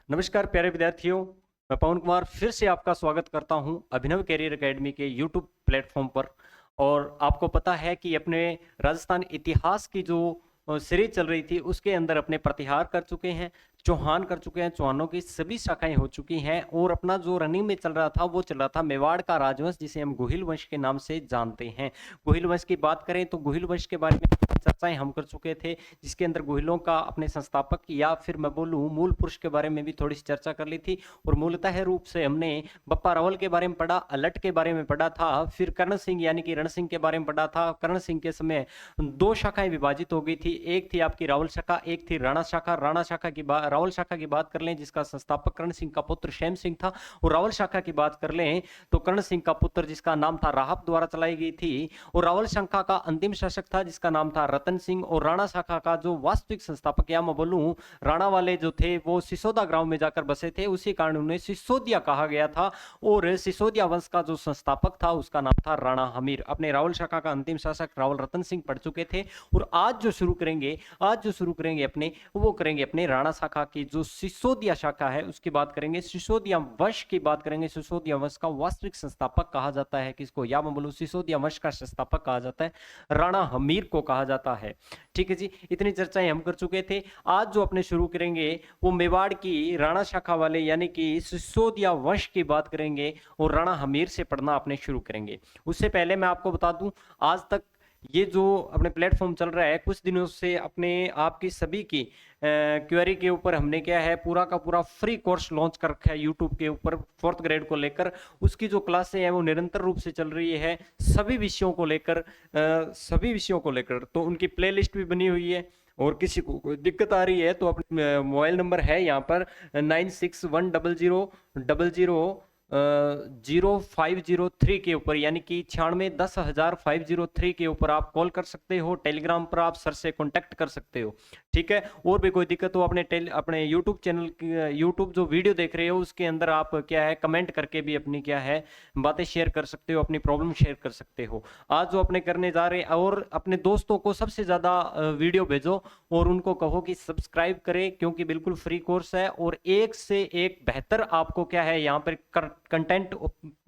नमस्कार प्यारे विद्यार्थियों, मैं पवन कुमार फिर से आपका स्वागत करता हूं अभिनव कैरियर एकेडमी के यूट्यूब प्लेटफॉर्म पर। और आपको पता है कि अपने राजस्थान इतिहास की जो सीरीज चल रही थी उसके अंदर अपने प्रतिहार कर चुके हैं, चौहान कर चुके हैं, चौहानों की सभी शाखाएं हो चुकी हैं। और अपना जो रनिंग में चल रहा था वो चल रहा था मेवाड़ का राजवंश, जिसे हम गोहिल वंश के नाम से जानते हैं। गोहिल वंश की बात करें तो गोहिल वंश के बारे में चर्चाएं हम कर चुके थे, जिसके अंदर गोहिलों का अपने संस्थापक या फिर मैं बोलूं मूल पुरुष के बारे में भी थोड़ी सी चर्चा कर ली थी। और मूलतः रूप से हमने बप्पा रावल के बारे में पढ़ा, अलट के बारे में पढ़ा था, फिर कर्ण सिंह यानी कि रण सिंह के बारे में पढ़ा था। कर्ण सिंह के समय दो शाखाएं विभाजित हो गई थी, एक थी आपकी रावल शाखा, एक थी राणा शाखा। राणा शाखा की बात, रावल शाखा की बात कर लें जिसका संस्थापक कर्ण सिंह का पुत्र शेम सिंह था, और रावल शाखा की बात कर लें तो कर्ण सिंह का पुत्र जिसका नाम था राहप द्वारा चलाई गई थी। और रावल शाखा का अंतिम शासक था जिसका नाम था रतन सिंह। और राणा शाखा का जो वास्तविक संस्थापक या मैं बोलूं राणा वाले जो थे वो सिसोदा गांव में जाकर बसे थे, उसी कारण उन्हें सिसोदिया कहा गया था। और सिसोदिया वंश का जो संस्थापक था उसका नाम था राणा हमीर। अपने रावल शाखा का अंतिम शासक रावल रतन सिंह पढ़ चुके थे। और आज जो शुरू करेंगे अपने वो करेंगे अपने राणा शाखा की जो सिसोदिया शाखा है उसकी बात करेंगे, सिसोदिया वंश की बात करेंगे। सिसोदिया वंश का वास्तविक संस्थापक कहा जाता है किसको, या मैं बोलूं सिसोदिया वंश का संस्थापक कहा जाता है राणा हमीर को कहा जाता है। ठीक है जी, इतनी चर्चाएं हम कर चुके थे। आज जो अपने शुरू करेंगे वो मेवाड़ की राणा शाखा वाले यानी कि सिसोदिया वंश की बात करेंगे और राणा हमीर से पढ़ना अपने शुरू करेंगे। उससे पहले मैं आपको बता दूं, आज तक ये जो अपने प्लेटफॉर्म चल रहा है कुछ दिनों से अपने आपकी सभी की क्वेरी के ऊपर हमने क्या है पूरा का पूरा फ्री कोर्स लॉन्च कर रखा है यूट्यूब के ऊपर 4th ग्रेड को लेकर। उसकी जो क्लासें हैं वो निरंतर रूप से चल रही है सभी विषयों को लेकर, तो उनकी प्लेलिस्ट भी बनी हुई है। और किसी को कोई दिक्कत आ रही है तो अपने मोबाइल नंबर है यहाँ पर 96100000 0503 के ऊपर, यानी कि 9610,503 के ऊपर आप कॉल कर सकते हो। टेलीग्राम पर आप सर से कांटेक्ट कर सकते हो। ठीक है, और भी कोई दिक्कत हो अपने यूट्यूब चैनल यूट्यूब जो वीडियो देख रहे हो उसके अंदर आप क्या है कमेंट करके भी अपनी क्या है बातें शेयर कर सकते हो, अपनी प्रॉब्लम शेयर कर सकते हो। आज जो अपने करने जा रहे हैं, और अपने दोस्तों को सबसे ज्यादा वीडियो भेजो और उनको कहो कि सब्सक्राइब करें, क्योंकि बिल्कुल फ्री कोर्स है और एक से एक बेहतर आपको क्या है यहाँ पर कंटेंट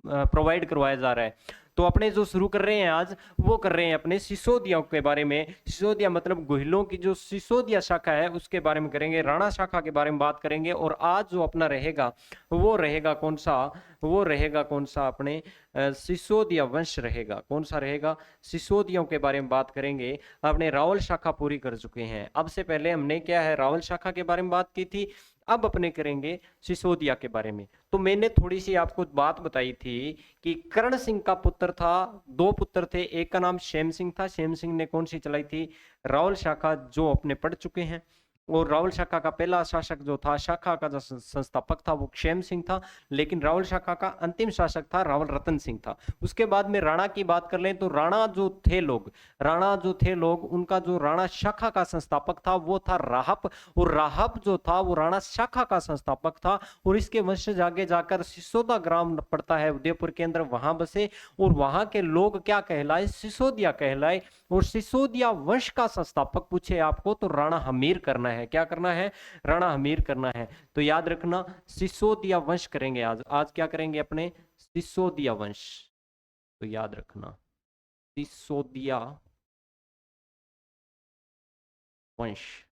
प्रोवाइड करवाया जा रहा है। तो अपने जो शुरू कर रहे हैं आज वो कर रहे हैं अपने सिसोदिया के बारे में। सिसोदिया मतलब गोहिलों की जो सिसोदिया शाखा है उसके बारे में करेंगे, राणा शाखा के बारे में बात करेंगे। और आज जो अपना रहेगा वो रहेगा कौन सा, अपने सिसोदिया वंश रहेगा। कौन सा रहेगा, सिसोदियों के बारे में बात करेंगे। अपने रावल शाखा पूरी कर चुके हैं, अब से पहले हमने क्या है रावल शाखा के बारे में बात की थी, अब अपने करेंगे सिसोदिया के बारे में। तो मैंने थोड़ी सी आपको बात बताई थी कि कर्ण सिंह का पुत्र था, दो पुत्र थे, एक का नाम शेम सिंह था। शेम सिंह ने कौन सी चलाई थी, रावल शाखा, जो अपने पढ़ चुके हैं। और रावल शाखा का पहला शासक जो था, शाखा का जो संस्थापक था वो क्षेम सिंह था, लेकिन रावल शाखा का अंतिम शासक था रावल रतन सिंह था। उसके बाद में राणा की बात कर लें तो राणा जो थे लोग उनका जो राणा शाखा का संस्थापक था वो था राहप। और राहप जो था वो राणा शाखा का संस्थापक था। और इसके वंशज आगे जाकर सिसोदा ग्राम पड़ता है उदयपुर के अंदर, वहां बसे और वहां के लोग क्या कहलाए, सिसोदिया कहलाए। और सिसोदिया वंश का संस्थापक पूछे आपको तो राणा हमीर करना है। क्या करना है, राणा हमीर करना है। तो याद रखना सिसोदिया वंश करेंगे आज। आज क्या करेंगे अपने सिसोदिया वंश, तो याद रखना सिसोदिया वंश।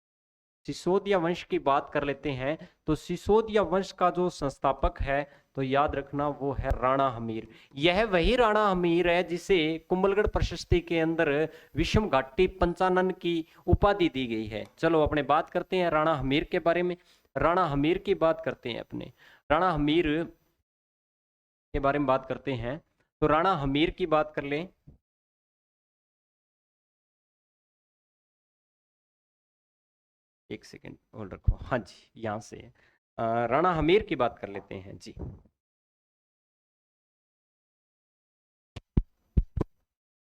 सिसोदिया वंश की बात कर लेते हैं तो सिसोदिया वंश का जो संस्थापक है तो याद रखना वो है राणा हमीर। यह वही राणा हमीर है जिसे कुंभलगढ़ प्रशस्ति के अंदर विषम घाटी पंचानन की उपाधि दी गई है। चलो अपने बात करते हैं राणा हमीर के बारे में। राणा हमीर की बात करते हैं अपने, राणा हमीर के बारे में बात करते हैं। तो राणा हमीर की बात कर लें, एक सेकेंड होल्ड रखो। हाँ जी, यहाँ से राणा हमीर की बात कर लेते हैं जी।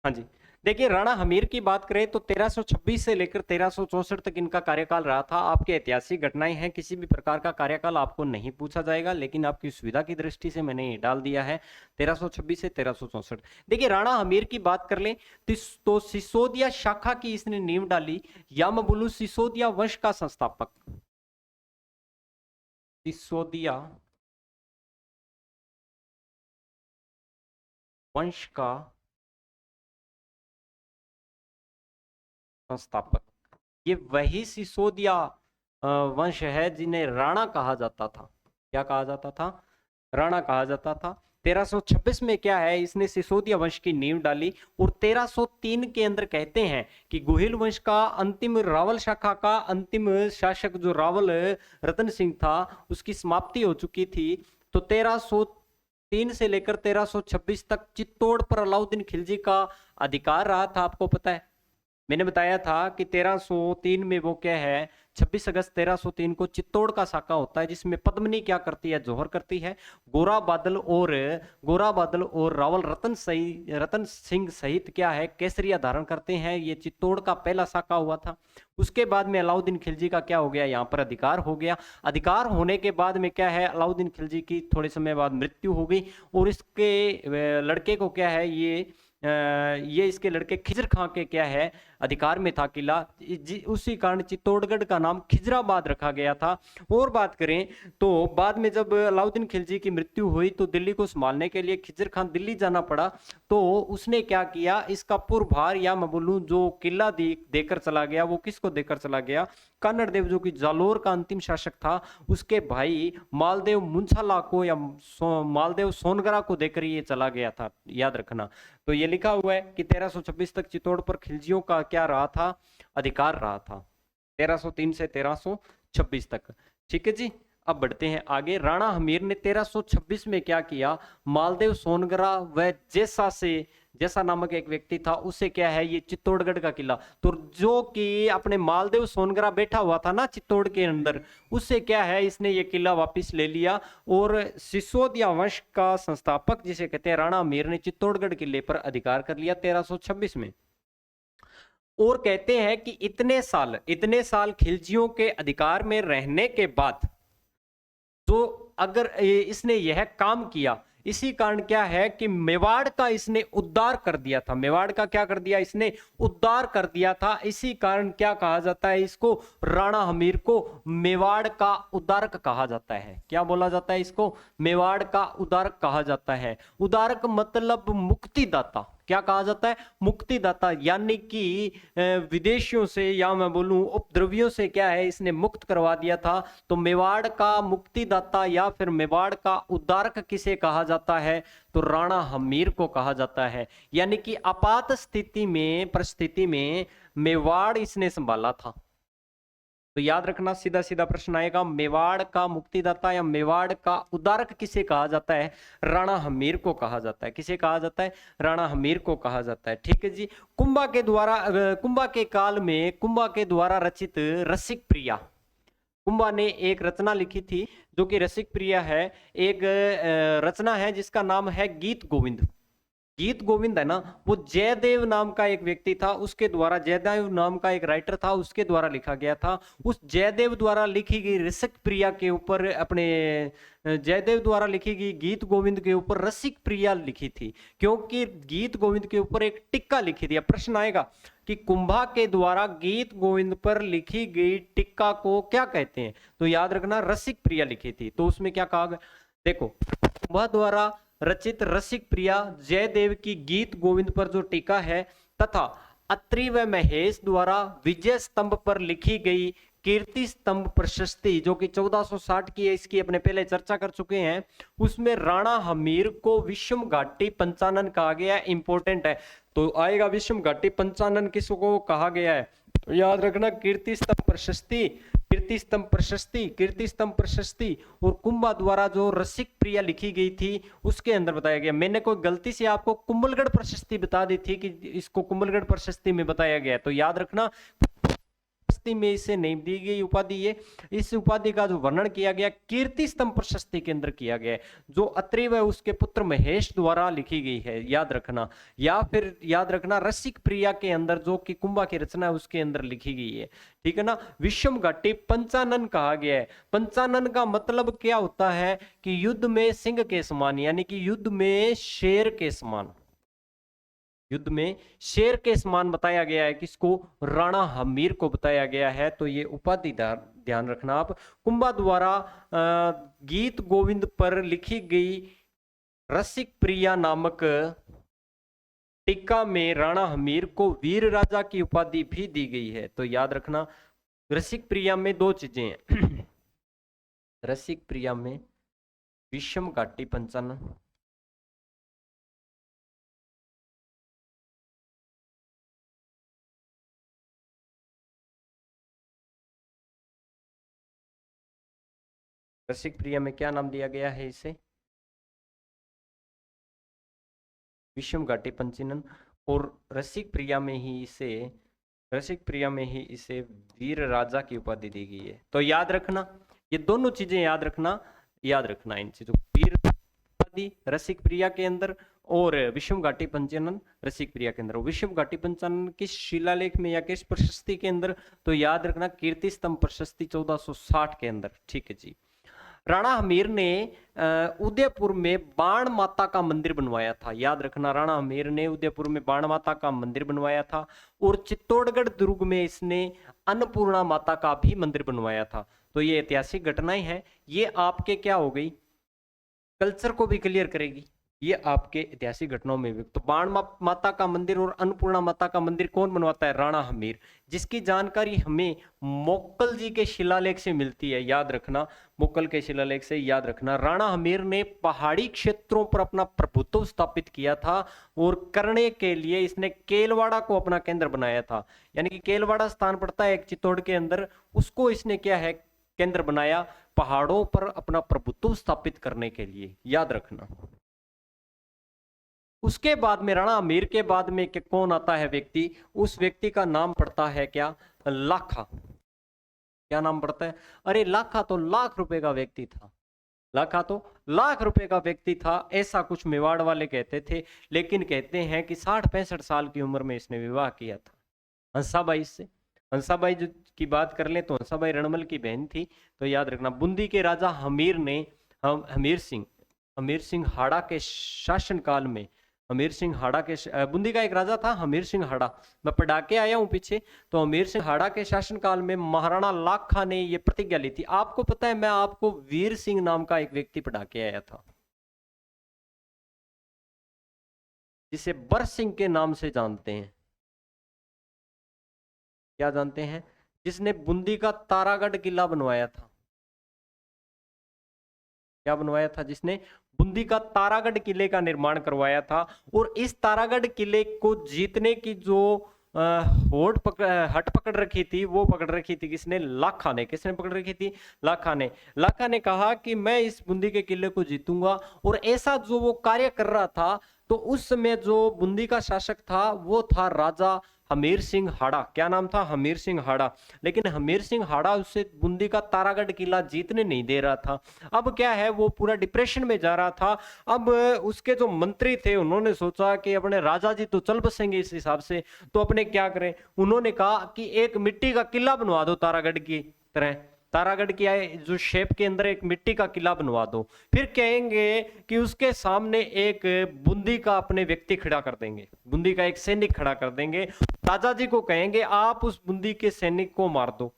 हाँ जी, देखिए राणा हमीर की बात करें तो 1326 से लेकर 1364 तक इनका कार्यकाल रहा था। आपके ऐतिहासिक घटनाएं हैं, किसी भी प्रकार का कार्यकाल आपको नहीं पूछा जाएगा, लेकिन आपकी सुविधा की दृष्टि से मैंने ये डाल दिया है 1326 से 1364। देखिए राणा हमीर की बात कर लें तो सिसोदिया शाखा की इसने नींव डाली, या मैं बोलूं सिसोदिया वंश का संस्थापक। सिसोदिया वंश का संस्थापक। ये वही सिसोदिया वंश है जिन्हें राणा कहा जाता था। क्या कहा जाता था? राणा कहा जाता था। 1326 में क्या है, इसने सिसोदिया वंश की नींव डाली। और 1303 के अंदर कहते हैं कि गोहिल वंश का अंतिम रावल शाखा का अंतिम शासक जो रावल रतन सिंह था, उसकी समाप्ति हो चुकी थी। तो 1303 से लेकर 1326 तक चित्तौड़ पर अलाउद्दीन खिलजी का अधिकार रहा था। आपको पता है, मैंने बताया था कि 1303 में वो क्या है, 26 अगस्त 1303 को चित्तौड़ का साका होता है, जिसमें पद्मनी क्या करती है, जौहर करती है। गोरा बादल और रावल रतन सिंह सहित क्या है, केसरिया धारण करते हैं। ये चित्तौड़ का पहला साका हुआ था। उसके बाद में अलाउद्दीन खिलजी का क्या हो गया, यहाँ पर अधिकार हो गया। अधिकार होने के बाद में क्या है, अलाउद्दीन खिलजी की थोड़े समय बाद मृत्यु हो गई। और इसके लड़के को क्या है, ये इसके लड़के खिजर खां के क्या है, अधिकार में था किला। उसी कारण चित्तौड़गढ़ का नाम खिजराबाद रखा गया था। और बात करें तो बाद में जब अलाउद्दीन खिलजी की मृत्यु हुई तो दिल्ली को संभालने के लिए खिजर खान दिल्ली जाना पड़ा। तो उसने क्या किया, इसका पुरभार या मैं बोलूं जो किला देकर चला गया, वो किसको देकर चला गया, कन्नड़ देव जो कि जालोर का अंतिम शासक था, उसके भाई मालदेव मुंशाला को या मालदेव सोनगरा को देकर ये चला गया था, याद रखना। तो ये लिखा हुआ है कि 1326 तक चित्तौड़ पर खिलजियों का क्या रहा था, अधिकार रहा था, 1303 से 1326 तक। ठीक है जी, अब बढ़ते हैं आगे। राणा हमीर ने 1326 में क्या किया, मालदेव सोनगरा व जैसा नामक एक व्यक्ति था, उससे क्या है, ये चित्तौड़गढ़ का किला, तो जो कि अपने मालदेव सोनगरा बैठा हुआ था ना चित्तौड़ के अंदर, उससे क्या है, इसने ये किला वापस ले लिया। और सिसोदिया वंश का संस्थापक जिसे कहते हैं राणा हमीर ने चित्तौड़गढ़ किले पर अधिकार कर लिया 1326 में। और कहते हैं कि इतने साल खिलजियों के अधिकार में रहने के बाद जो अगर इसने यह काम किया, इसी कारण क्या है कि मेवाड़ का इसने उद्धार कर दिया था। मेवाड़ का क्या कर दिया, इसने उद्धार कर दिया था। इसी कारण क्या कहा जाता है इसको, राणा हमीर को मेवाड़ का उद्धारक कहा जाता है। क्या बोला जाता है इसको, मेवाड़ का उद्धारक कहा जाता है। उद्धारक मतलब मुक्तिदाता। क्या कहा जाता है, मुक्तिदाता, यानी कि विदेशियों से या मैं बोलूं उपद्रवियों से क्या है, इसने मुक्त करवा दिया था। तो मेवाड़ का मुक्तिदाता या फिर मेवाड़ का उद्धारक किसे कहा जाता है, तो राणा हमीर को कहा जाता है। यानी कि आपात परिस्थिति में मेवाड़ इसने संभाला था। तो याद रखना, सीधा सीधा प्रश्न आएगा, मेवाड़ का मुक्तिदाता या मेवाड़ का उद्धारक किसे कहा जाता है, राणा हमीर को कहा जाता है। किसे कहा जाता है, राणा हमीर को कहा जाता है। ठीक है जी। कुंभा के काल में कुंभा के द्वारा रचित रसिक प्रिया, कुंभा ने एक रचना लिखी थी जो कि रसिक प्रिया है। एक रचना है जिसका नाम है गीत गोविंद। गीत गोविंद है ना, वो जयदेव नाम का एक व्यक्ति था, उसके द्वारा, जयदेव नाम का एक राइटर था, उसके द्वारा लिखा गया था। उस जयदेव द्वारा लिखी गई रसिक प्रिया के ऊपर जयदेव द्वारा लिखी गई गीत गोविंद के ऊपर रसिक प्रिया लिखी थी, क्योंकि गीत गोविंद के ऊपर एक टिक्का लिखी थी। प्रश्न आएगा कि कुंभा के द्वारा गीत गोविंद पर लिखी गई टिक्का को क्या कहते हैं, तो याद रखना रसिक प्रिया लिखी थी। तो उसमें क्या कहा गया, देखो, कुंभा द्वारा रचित रसिक प्रिया जयदेव की गीत गोविंद पर जो टीका है, तथा अत्रि व महेश द्वारा विजय स्तंभ पर लिखी गई कीर्ति स्तंभ प्रशस्ति जो कि 1460 की है, इसकी अपने पहले चर्चा कर चुके हैं, उसमें राणा हमीर को विषम घाटी पंचानन कहा गया है। इंपॉर्टेंट है, तो आएगा विषम घाटी पंचानन किसको कहा गया है, तो याद रखना कीर्ति स्तंभ प्रशस्ति और कुंभा द्वारा जो रसिक प्रिया लिखी गई थी उसके अंदर बताया गया। मैंने कोई गलती से आपको कुंभलगढ़ प्रशस्ति बता दी थी कि इसको कुंभलगढ़ प्रशस्ति में बताया गया, तो याद रखना में इसे नहीं दी गई उपाधि है। इस उपाधि का जो वर्णन किया गया कीर्ति स्तंभ प्रशस्ति के अंदर किया गया है, जो अत्रि व उसके पुत्र महेश द्वारा लिखी गई है, याद रखना। या फिर याद रखना रसिक प्रिया के अंदर जो कि कुंभा की रचना है उसके अंदर लिखी गई है। ठीक है ना। विषम घाटी पंचानन कहा गया है। पंचानन का मतलब क्या होता है कि युद्ध में सिंह के समान, यानी कि युद्ध में शेर के समान, युद्ध में शेर के समान बताया गया है। किसको, राणा हमीर को बताया गया है। तो ये उपाधि ध्यान रखना आप। कुंभा द्वारा गीत गोविंद पर लिखी गई रसिक प्रिया नामक टीका में राणा हमीर को वीर राजा की उपाधि भी दी गई है। तो याद रखना रसिक प्रिया में दो चीजें हैं। रसिक प्रिया में विषम घाटी पंचानन, रसिक प्रिया में क्या नाम दिया गया है इसे, विषम घाटी पंचानन। और रसिक प्रिया में ही इसे वीर राजा की उपाधि दी गई है। तो याद रखना ये दोनों चीजें, याद रखना इन चीजों, वीर उपाधि रसिक प्रिया के अंदर और विषम घाटी पंचानन रसिक प्रिया के अंदर। विषम घाटी पंचानन किस शिलालेख में या किस प्रशस्ति के अंदर, तो याद रखना कीर्ति स्तंभ प्रशस्ति 1460 के अंदर। ठीक है जी। राणा हमीर ने उदयपुर में बाण माता का मंदिर बनवाया था। याद रखना राणा हमीर ने उदयपुर में बाण माता का मंदिर बनवाया था और चित्तौड़गढ़ दुर्ग में इसने अन्नपूर्णा माता का भी मंदिर बनवाया था। तो ये ऐतिहासिक घटनाएं हैं, ये आपके क्या हो गई, कल्चर को भी क्लियर करेगी, ये आपके ऐतिहासिक घटनाओं में। तो बाण माता का मंदिर और अन्नपूर्णा माता का मंदिर कौन बनवाता है, राणा हमीर, जिसकी जानकारी हमें मोक्कल जी के शिलालेख से मिलती है। याद रखना मोक्कल के शिलालेख से, याद रखना राणा हमीर ने पहाड़ी क्षेत्रों पर अपना प्रभुत्व स्थापित किया था और करने के लिए इसने केलवाड़ा को अपना केंद्र बनाया था। यानी कि केलवाड़ा स्थान पड़ता है एक चित्तौड़ के अंदर, उसको इसने क्या है केंद्र बनाया पहाड़ों पर अपना प्रभुत्व स्थापित करने के लिए। याद रखना उसके बाद में राणा हमीर के बाद में कौन आता है व्यक्ति, उस व्यक्ति का नाम पड़ता है क्या, लाखा। क्या नाम पड़ता है, अरे लाखा तो लाख रुपए का व्यक्ति था, लाखा तो लाख रुपए का व्यक्ति था, ऐसा कुछ मेवाड़ वाले कहते थे। लेकिन कहते हैं कि 60-65 साल की उम्र में इसने विवाह किया था हंसाबाई से। हंसाबाई जो की बात कर ले तो हंसाबाई रणमल की बहन थी। तो याद रखना बूंदी के राजा हमीर ने हमीर सिंह हाड़ा के शासनकाल में, हमीर सिंह हाड़ा के बूंदी का एक राजा था हमीर सिंह हाड़ा, मैं पढ़ा के आया हूं पीछे। तो हमीर सिंह हाड़ा के शासनकाल में महाराणा लाखा ने यह प्रतिज्ञा ली थी। आपको पता है मैं आपको वीर सिंह नाम का एक व्यक्ति पढ़ा के आया था जिसे बर सिंह के नाम से जानते हैं। क्या जानते हैं, जिसने बूंदी का तारागढ़ किला बनवाया था। क्या बनवाया था, जिसने बूंदी का तारागढ़ किले का निर्माण करवाया था। और इस तारागढ़ किले को जीतने की जो हट पकड़ रखी थी, वो पकड़ रखी थी किसने, लाखा ने। किसने पकड़ रखी थी, लाखा ने। लाखा ने कहा कि मैं इस बूंदी के किले को जीतूंगा। और ऐसा जो वो कार्य कर रहा था, तो उस समय जो बूंदी का शासक था वो था राजा हमीर सिंह हाड़ा। क्या नाम था, हमीर सिंह हाड़ा। लेकिन हमीर सिंह हाड़ा उससे बूंदी का तारागढ़ किला जीतने नहीं दे रहा था। अब क्या है, वो पूरा डिप्रेशन में जा रहा था। अब उसके जो मंत्री थे उन्होंने सोचा कि अपने राजा जी तो चल बसेंगे इस हिसाब से, तो अपने क्या करें, उन्होंने कहा कि एक मिट्टी का किला बनवा दो तारागढ़ की तरह, तारागढ़ की जो शेप के अंदर एक मिट्टी का किला बनवा दो। फिर कहेंगे कि उसके सामने एक बूंदी का अपने व्यक्ति खड़ा कर देंगे, बूंदी का एक सैनिक खड़ा कर देंगे। राजा जी को कहेंगे आप उस बूंदी के सैनिक को मार दो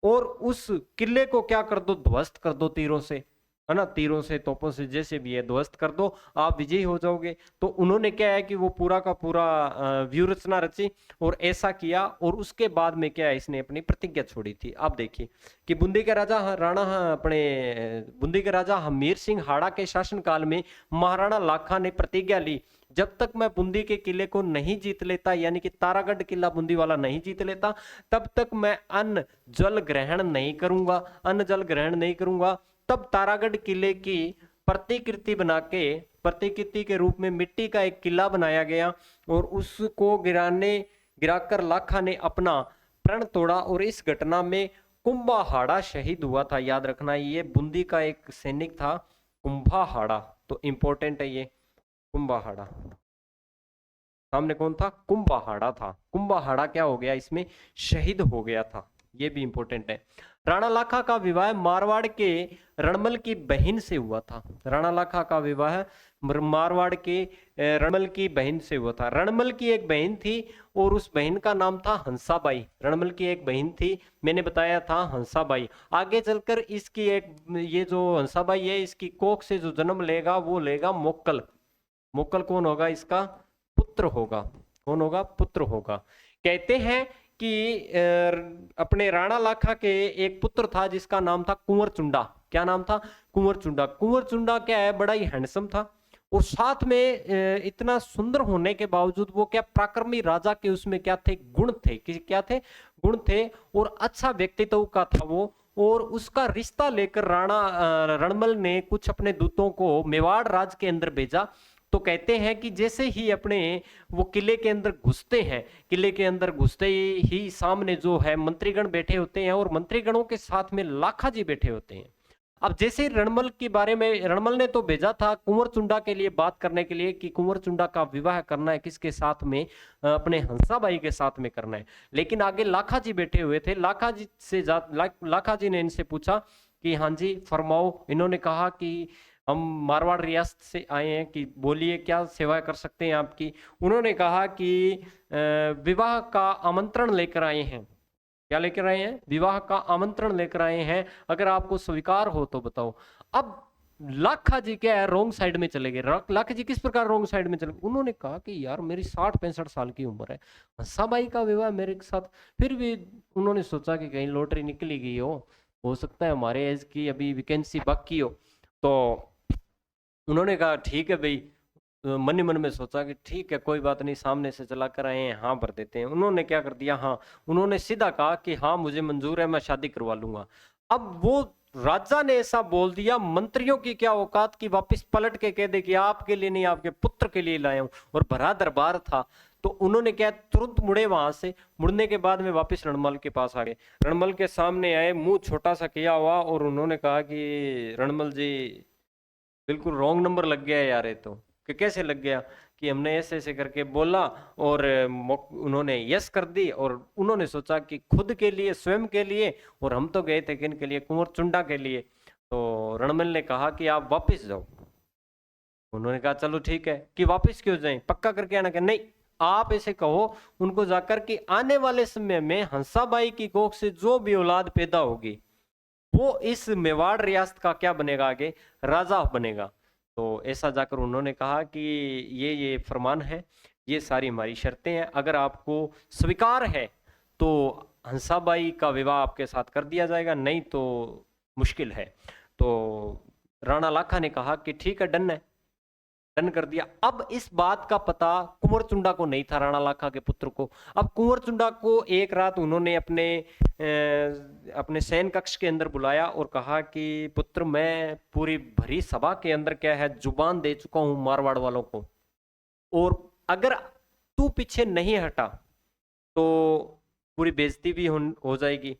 और उस किले को क्या कर दो, ध्वस्त कर दो तीरों से, है ना, तीरों से तोपों से जैसे भी है ध्वस्त कर दो, आप विजयी हो जाओगे। तो उन्होंने क्या है कि वो पूरा का पूरा व्यूह रचना रची और ऐसा किया। और उसके बाद में क्या है, इसने अपनी प्रतिज्ञा छोड़ी थी। आप देखिए कि बूंदी के राजा बूंदी के राजा हमीर सिंह हाड़ा के शासनकाल में महाराणा लाखा ने प्रतिज्ञा ली, जब तक मैं बूंदी के किले को नहीं जीत लेता, यानी कि तारागढ़ किला बूंदी वाला नहीं जीत लेता, तब तक मैं अन्न जल ग्रहण नहीं करूंगा, अन्न जल ग्रहण नहीं करूंगा। तब तारागढ़ किले की प्रतिकृति के रूप में मिट्टी का एक किला बनाया गया और उसको गिराकर लाखा ने अपना प्रण तोड़ा। और इस घटना में कुंभाहाड़ा शहीद हुआ था। याद रखना ये बूंदी का एक सैनिक था कुंभाहाड़ा, तो इंपॉर्टेंट है ये कुंभाहाड़ा। सामने कौन था, कुंभाहाड़ा था। कुंभाहाड़ा क्या हो गया, इसमें शहीद हो गया था। ये भी इंपॉर्टेंट है। राणा लाखा का विवाह मारवाड़ के रणमल की बहन से हुआ था। राणा लाखा का विवाह मारवाड़ के रणमल की बहन से हुआ था। रणमल की एक बहन थी और उस बहन का नाम था हंसाबाई। रणमल की एक बहन थी, मैंने बताया था हंसाबाई। आगे चलकर इसकी एक, ये जो हंसाबाई है, इसकी कोख से जो जन्म लेगा वो लेगा मोक्कल। मोक्कल कौन होगा? इसका पुत्र होगा। कौन होगा? पुत्र होगा। कहते हैं कि अपने राणा लाखा के एक पुत्र था जिसका नाम था कुंवर चुंडा। क्या नाम था? कुंवर चुंडा। कुंवर चुंडा क्या है, बड़ा ही हैंडसम था और साथ में इतना सुंदर होने के बावजूद वो क्या, पराक्रमी राजा के उसमें क्या थे? गुण थे। क्या थे? गुण थे और अच्छा व्यक्तित्व का था वो। और उसका रिश्ता लेकर राणा रणमल ने कुछ अपने दूतों को मेवाड़ राज के अंदर भेजा। तो कहते हैं कि जैसे ही अपने वो किले के अंदर घुसते हैं, किले के अंदर घुसते ही सामने जो है मंत्रीगण बैठे होते हैं और मंत्रीगणों के साथ में लाखा जी बैठे होते हैं। अब जैसे रणमल के बारे में, रणमल ने तो भेजा था कुंवर चुंडा के लिए बात करने के लिए कि कुंवर चुंडा का विवाह करना है किसके साथ में? अपने हंसाबाई के साथ में करना है। लेकिन आगे लाखा जी बैठे हुए थे। लाखा जी से लाखा जी ने इनसे पूछा कि हाँ जी फरमाओ। इन्होंने कहा कि हम मारवाड़ रियासत से आए हैं, कि बोलिए क्या सेवा कर सकते हैं आपकी। उन्होंने कहा कि विवाह का आमंत्रण लेकर आए हैं। क्या लेकर आए हैं? विवाह का आमंत्रण लेकर आए हैं, अगर आपको स्वीकार हो तो बताओ। अब लाखा जी क्या है, रोंग साइड में चले गए। लाखा जी किस प्रकार रोंग साइड में चले? उन्होंने कहा कि यार मेरी 60-65 साल की उम्र है, हंसाबाई का विवाह मेरे साथ। फिर भी उन्होंने सोचा कि कहीं लॉटरी निकली गई हो सकता है हमारे एज की अभी वैकेंसी बाकी हो। तो उन्होंने कहा ठीक है भाई। मन ही मन में सोचा कि ठीक है कोई बात नहीं, सामने से चला कर आए हैं, हाँ भर देते हैं। उन्होंने क्या कर दिया, हाँ, उन्होंने सीधा कहा कि हाँ मुझे मंजूर है, मैं शादी करवा लूंगा। अब वो राजा ने ऐसा बोल दिया, मंत्रियों की क्या औकात की वापस पलट के कह दे कि आपके लिए नहीं आपके पुत्र के लिए लाया हूं। और भरा दरबार था। तो उन्होंने क्या, तुरंत मुड़े वहां से। मुड़ने के बाद में वापस रणमल के पास आ गए। रणमल के सामने आए, मुंह छोटा सा किया हुआ, और उन्होंने कहा कि रणमल जी बिल्कुल रॉन्ग नंबर लग गया है यार ये तो। कि कैसे लग गया? कि हमने ऐसे ऐसे करके बोला और उन्होंने यस कर दी, और उन्होंने सोचा कि खुद के लिए, स्वयं के लिए, और हम तो गए थे किन के लिए? कुंवर चुंडा के लिए। तो रणमल ने कहा कि आप वापस जाओ। उन्होंने कहा चलो ठीक है। कि वापस क्यों जाएं, पक्का करके आना? क्या नहीं, आप ऐसे कहो उनको जाकर कि आने वाले समय में हंसाबाई की कोख से जो भी औलाद पैदा होगी वो इस मेवाड़ रियासत का क्या बनेगा? आगे राजा बनेगा। तो ऐसा जाकर उन्होंने कहा कि ये फरमान है, ये सारी हमारी शर्तें हैं, अगर आपको स्वीकार है तो हंसाबाई का विवाह आपके साथ कर दिया जाएगा, नहीं तो मुश्किल है। तो राणा लाखा ने कहा कि ठीक है, डन है। डन कर दिया। अब इस बात का पता कुंवर चुंडा को नहीं था, राणा लाखा के पुत्र को। अब कुंवर चुंडा को एक रात उन्होंने अपने शयन कक्ष के अंदर बुलाया और कहा कि पुत्र, मैं पूरी भरी सभा के अंदर क्या है, जुबान दे चुका हूं मारवाड़ वालों को, और अगर तू पीछे नहीं हटा तो पूरी बेइज्जती भी हो जाएगी।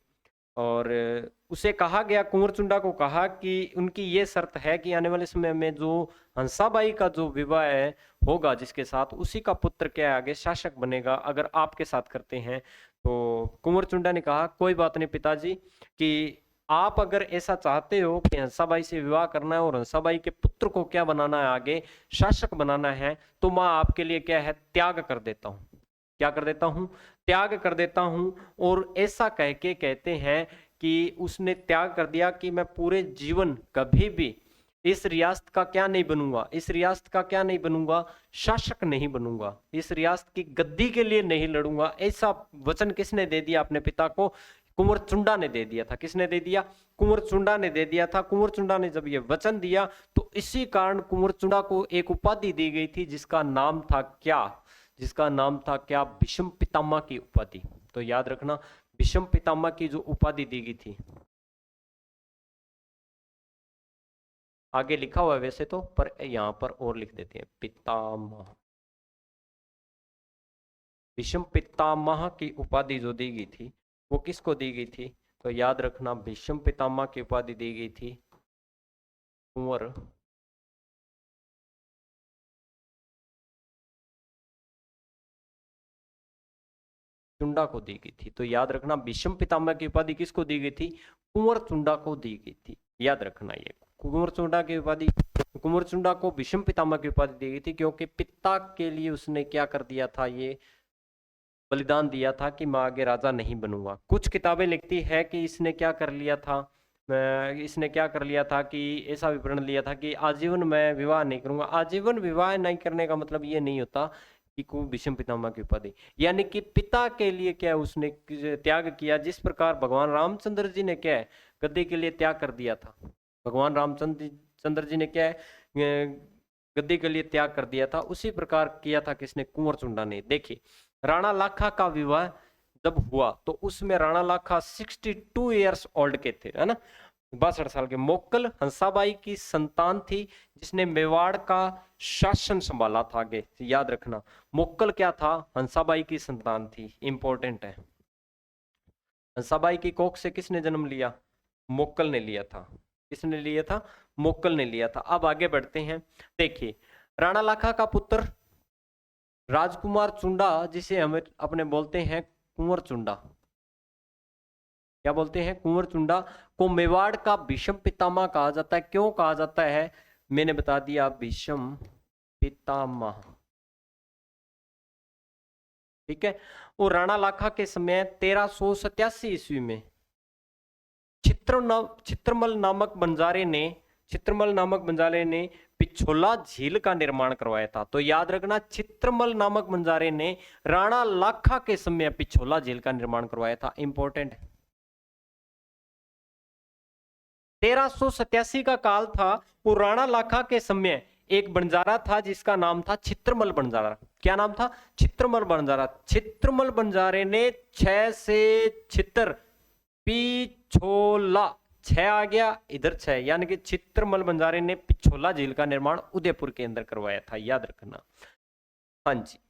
और उसे कहा गया, कुंवर चुंडा को कहा कि उनकी ये शर्त है कि आने वाले समय में जो हंसाबाई का जो विवाह है होगा जिसके साथ, उसी का पुत्र क्या है आगे शासक बनेगा, अगर आपके साथ करते हैं। तो कुंवर चुंडा ने कहा कोई बात नहीं पिताजी, कि आप अगर ऐसा चाहते हो कि हंसाबाई से विवाह करना है और हंसाबाई के पुत्र को क्या बनाना है, आगे शासक बनाना है, तो मैं आपके लिए क्या है, त्याग कर देता हूँ। क्या कर देता हूं? त्याग कर देता हूं। और ऐसा कह के कहते हैं कि उसने त्याग कर दिया कि मैं पूरे जीवन कभी भी इस रियासत का क्या नहीं बनूंगा, इस रियासत का क्या नहीं बनूंगा, शासक नहीं बनूंगा, इस रियासत की गद्दी के लिए नहीं लड़ूंगा। ऐसा वचन किसने दे दिया अपने पिता को? कुंवर चुंडा ने दे दिया था। किसने दे दिया? कुंवर चुंडा ने दे दिया था। कुंवर चुंडा ने जब ये वचन दिया तो इसी कारण कुंवर चुंडा को एक उपाधि दी गई थी जिसका नाम था क्या? जिसका नाम था क्या? भीष्म पितामह की उपाधि। तो याद रखना, भीष्म पितामह की जो उपाधि दी गई थी, आगे लिखा हुआ है वैसे तो, पर यहां पर और लिख देते हैं, पितामह। भीष्म पितामह की उपाधि जो दी गई थी वो किसको दी गई थी? तो याद रखना, भीष्म पितामह की उपाधि दी गई थी कुंवर चुंडा को दी गई थी। तो याद रखना भीष्म पितामह की उपाधि किसको दी गई थी? कुंवर चुंडा को दी गई थी। याद रखना ये कुंवर चुंडा की उपाधि, कुंवर चुंडा को भीष्म पितामह की उपाधि दी गई थी क्योंकि पिता के लिए उसने क्या कर दिया था, ये बलिदान दिया था कि मैं आगे राजा नहीं बनूंगा। कुछ किताबें लिखती है कि इसने क्या कर लिया था, इसने क्या कर लिया था कि ऐसा विवरण लिया था कि आजीवन मैं विवाह नहीं करूंगा। आजीवन विवाह नहीं करने का मतलब ये नहीं होता कि को भीष्म पितामह की उपाधि, यानी कि पिता के लिए क्या उसने त्याग किया, जिस प्रकार भगवान रामचंद्र जी ने क्या है गद्दी के लिए त्याग कर दिया था। भगवान रामचंद्र जी ने क्या है गद्दी के लिए त्याग कर दिया था, उसी प्रकार किया था किसने? कुंवर चुंडा ने। देखिए राणा लाखा का विवाह जब हुआ तो उसमें राणा लाखा 62 ईयर्स ओल्ड के थे, है ना, 62 साल के। मोक्कल हंसाबाई की संतान थी जिसने मेवाड़ का शासन संभाला था। आगे याद रखना मोक्कल क्या था? हंसाबाई की संतान थी, इंपॉर्टेंट है। हंसाबाई की कोख से किसने जन्म लिया? मोक्कल ने लिया था। किसने लिया था? मोक्कल ने लिया था। अब आगे बढ़ते हैं। देखिए राणा लाखा का पुत्र राजकुमार चुंडा, जिसे हम अपने बोलते हैं कुंवर चुंडा, क्या बोलते हैं? कुंवर चुंडा को मेवाड़ का भीष्म पितामह कहा जाता है। क्यों कहा जाता है? मैंने बता दिया, भीष्म पितामह, ठीक है। और राणा लाखा के समय 1387 ईस्वी में चित्रमल नामक बंजारे ने पिछोला झील का निर्माण करवाया था। तो याद रखना चित्रमल नामक बंजारे ने राणा लाखा के समय पिछोला झील का निर्माण करवाया था, इंपॉर्टेंट है। 1387 का काल था और राणा लाखा के समय एक बंजारा था जिसका नाम था चित्रमल बंजारा। क्या नाम था? चित्रमल बंजारा। चित्रमल बंजारे ने 6 से छितर पिछोला, 6 आ गया इधर 6, यानी कि चित्रमल बंजारे ने पिछोला झील का निर्माण उदयपुर के अंदर करवाया था। याद रखना। हाँ जी।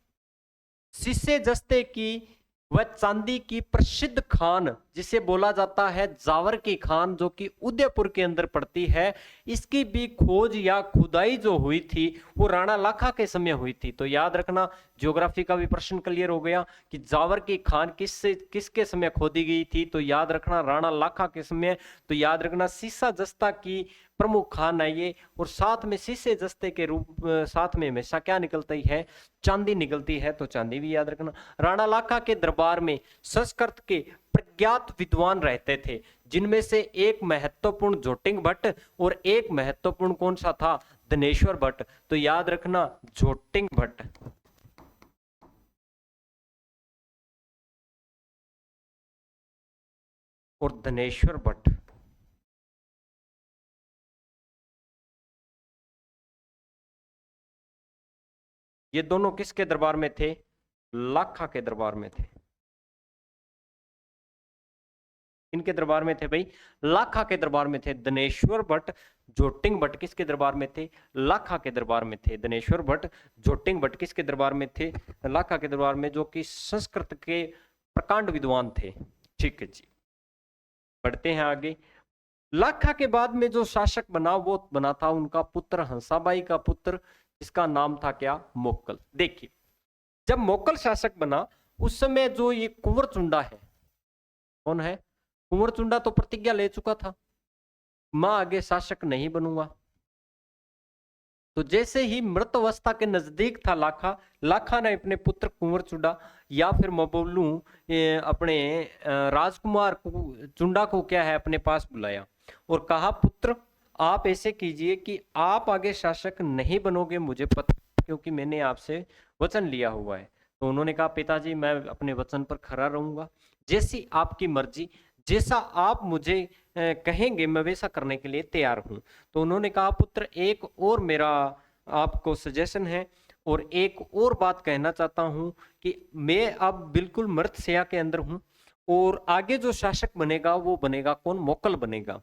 शीशे जस्ते की वह चांदी की प्रसिद्ध खान जिसे बोला जाता है जावर की खान, जो कि उदयपुर के अंदर पड़ती है, इसकी भी खोज या खुदाई जो हुई थी वो राणा लाखा के समय हुई थी। तो याद रखना ज्योग्राफी का भी प्रश्न क्लियर हो गया कि जावर की खान किसके समय खोदी गई थी। तो याद रखना राणा लाखा के समय। तो याद रखना शीशा जस्ता की प्रमुख खान है ये, और साथ में शीशे जस्ते के रूप साथ में हमेशा क्या निकलती है? चांदी निकलती है। तो चांदी भी याद रखना। राणा लाखा के दरबार में संस्कृत के प्रज्ञात विद्वान रहते थे, जिनमें से एक महत्वपूर्ण जोटिंग भट्ट और एक महत्वपूर्ण कौन सा था? धनेश्वर भट्ट। तो याद रखना जोटिंग भट्ट और धनेश्वर भट्ट, ये दोनों किसके दरबार में थे? लाखा के दरबार में थे। इनके दरबार में थे भाई? लाखा के दरबार में थे। धनेश्वर भट्ट, जोटिंग भट्ट किसके दरबार में थे? लाखा के दरबार में थे। धनेश्वर भट्ट, जोटिंग भट्ट किसके दरबार में थे? लाखा के दरबार में, जो कि संस्कृत के प्रकांड विद्वान थे। ठीक है जी, बढ़ते हैं आगे। लाखा के बाद में जो शासक बना वो बना था उनका पुत्र हंसाबाई का पुत्र, जिसका नाम था क्या? मोक्कल। देखिए जब मोक्कल शासक बना उस समय जो ये कुंवर चुंडा है, कौन है? कुंवर चुंडा तो प्रतिज्ञा ले चुका था, मैं आगे शासक नहीं बनूंगा। तो जैसे ही मृत अवस्था के नजदीक था लाखा ने अपने पुत्र कुंवर चुंडा, या फिर मैं बोलूं अपने राजकुमार चुंडा को क्या है अपने पास बुलाया और कहा, पुत्र आप ऐसे कीजिए कि आप आगे शासक नहीं बनोगे, मुझे पता, क्योंकि मैंने आपसे वचन लिया हुआ है। तो उन्होंने कहा, पिताजी मैं अपने वचन पर खरा रहूंगा, जैसी आपकी मर्जी, जैसा आप मुझे कहेंगे मैं वैसा करने के लिए तैयार हूं। तो उन्होंने कहा, पुत्र एक और मेरा आपको सजेशन है और एक और बात कहना चाहता हूं कि मैं अब बिल्कुल मृत शैया के अंदर हूं और आगे जो शासक बनेगा वो बनेगा कौन? मोक्कल बनेगा।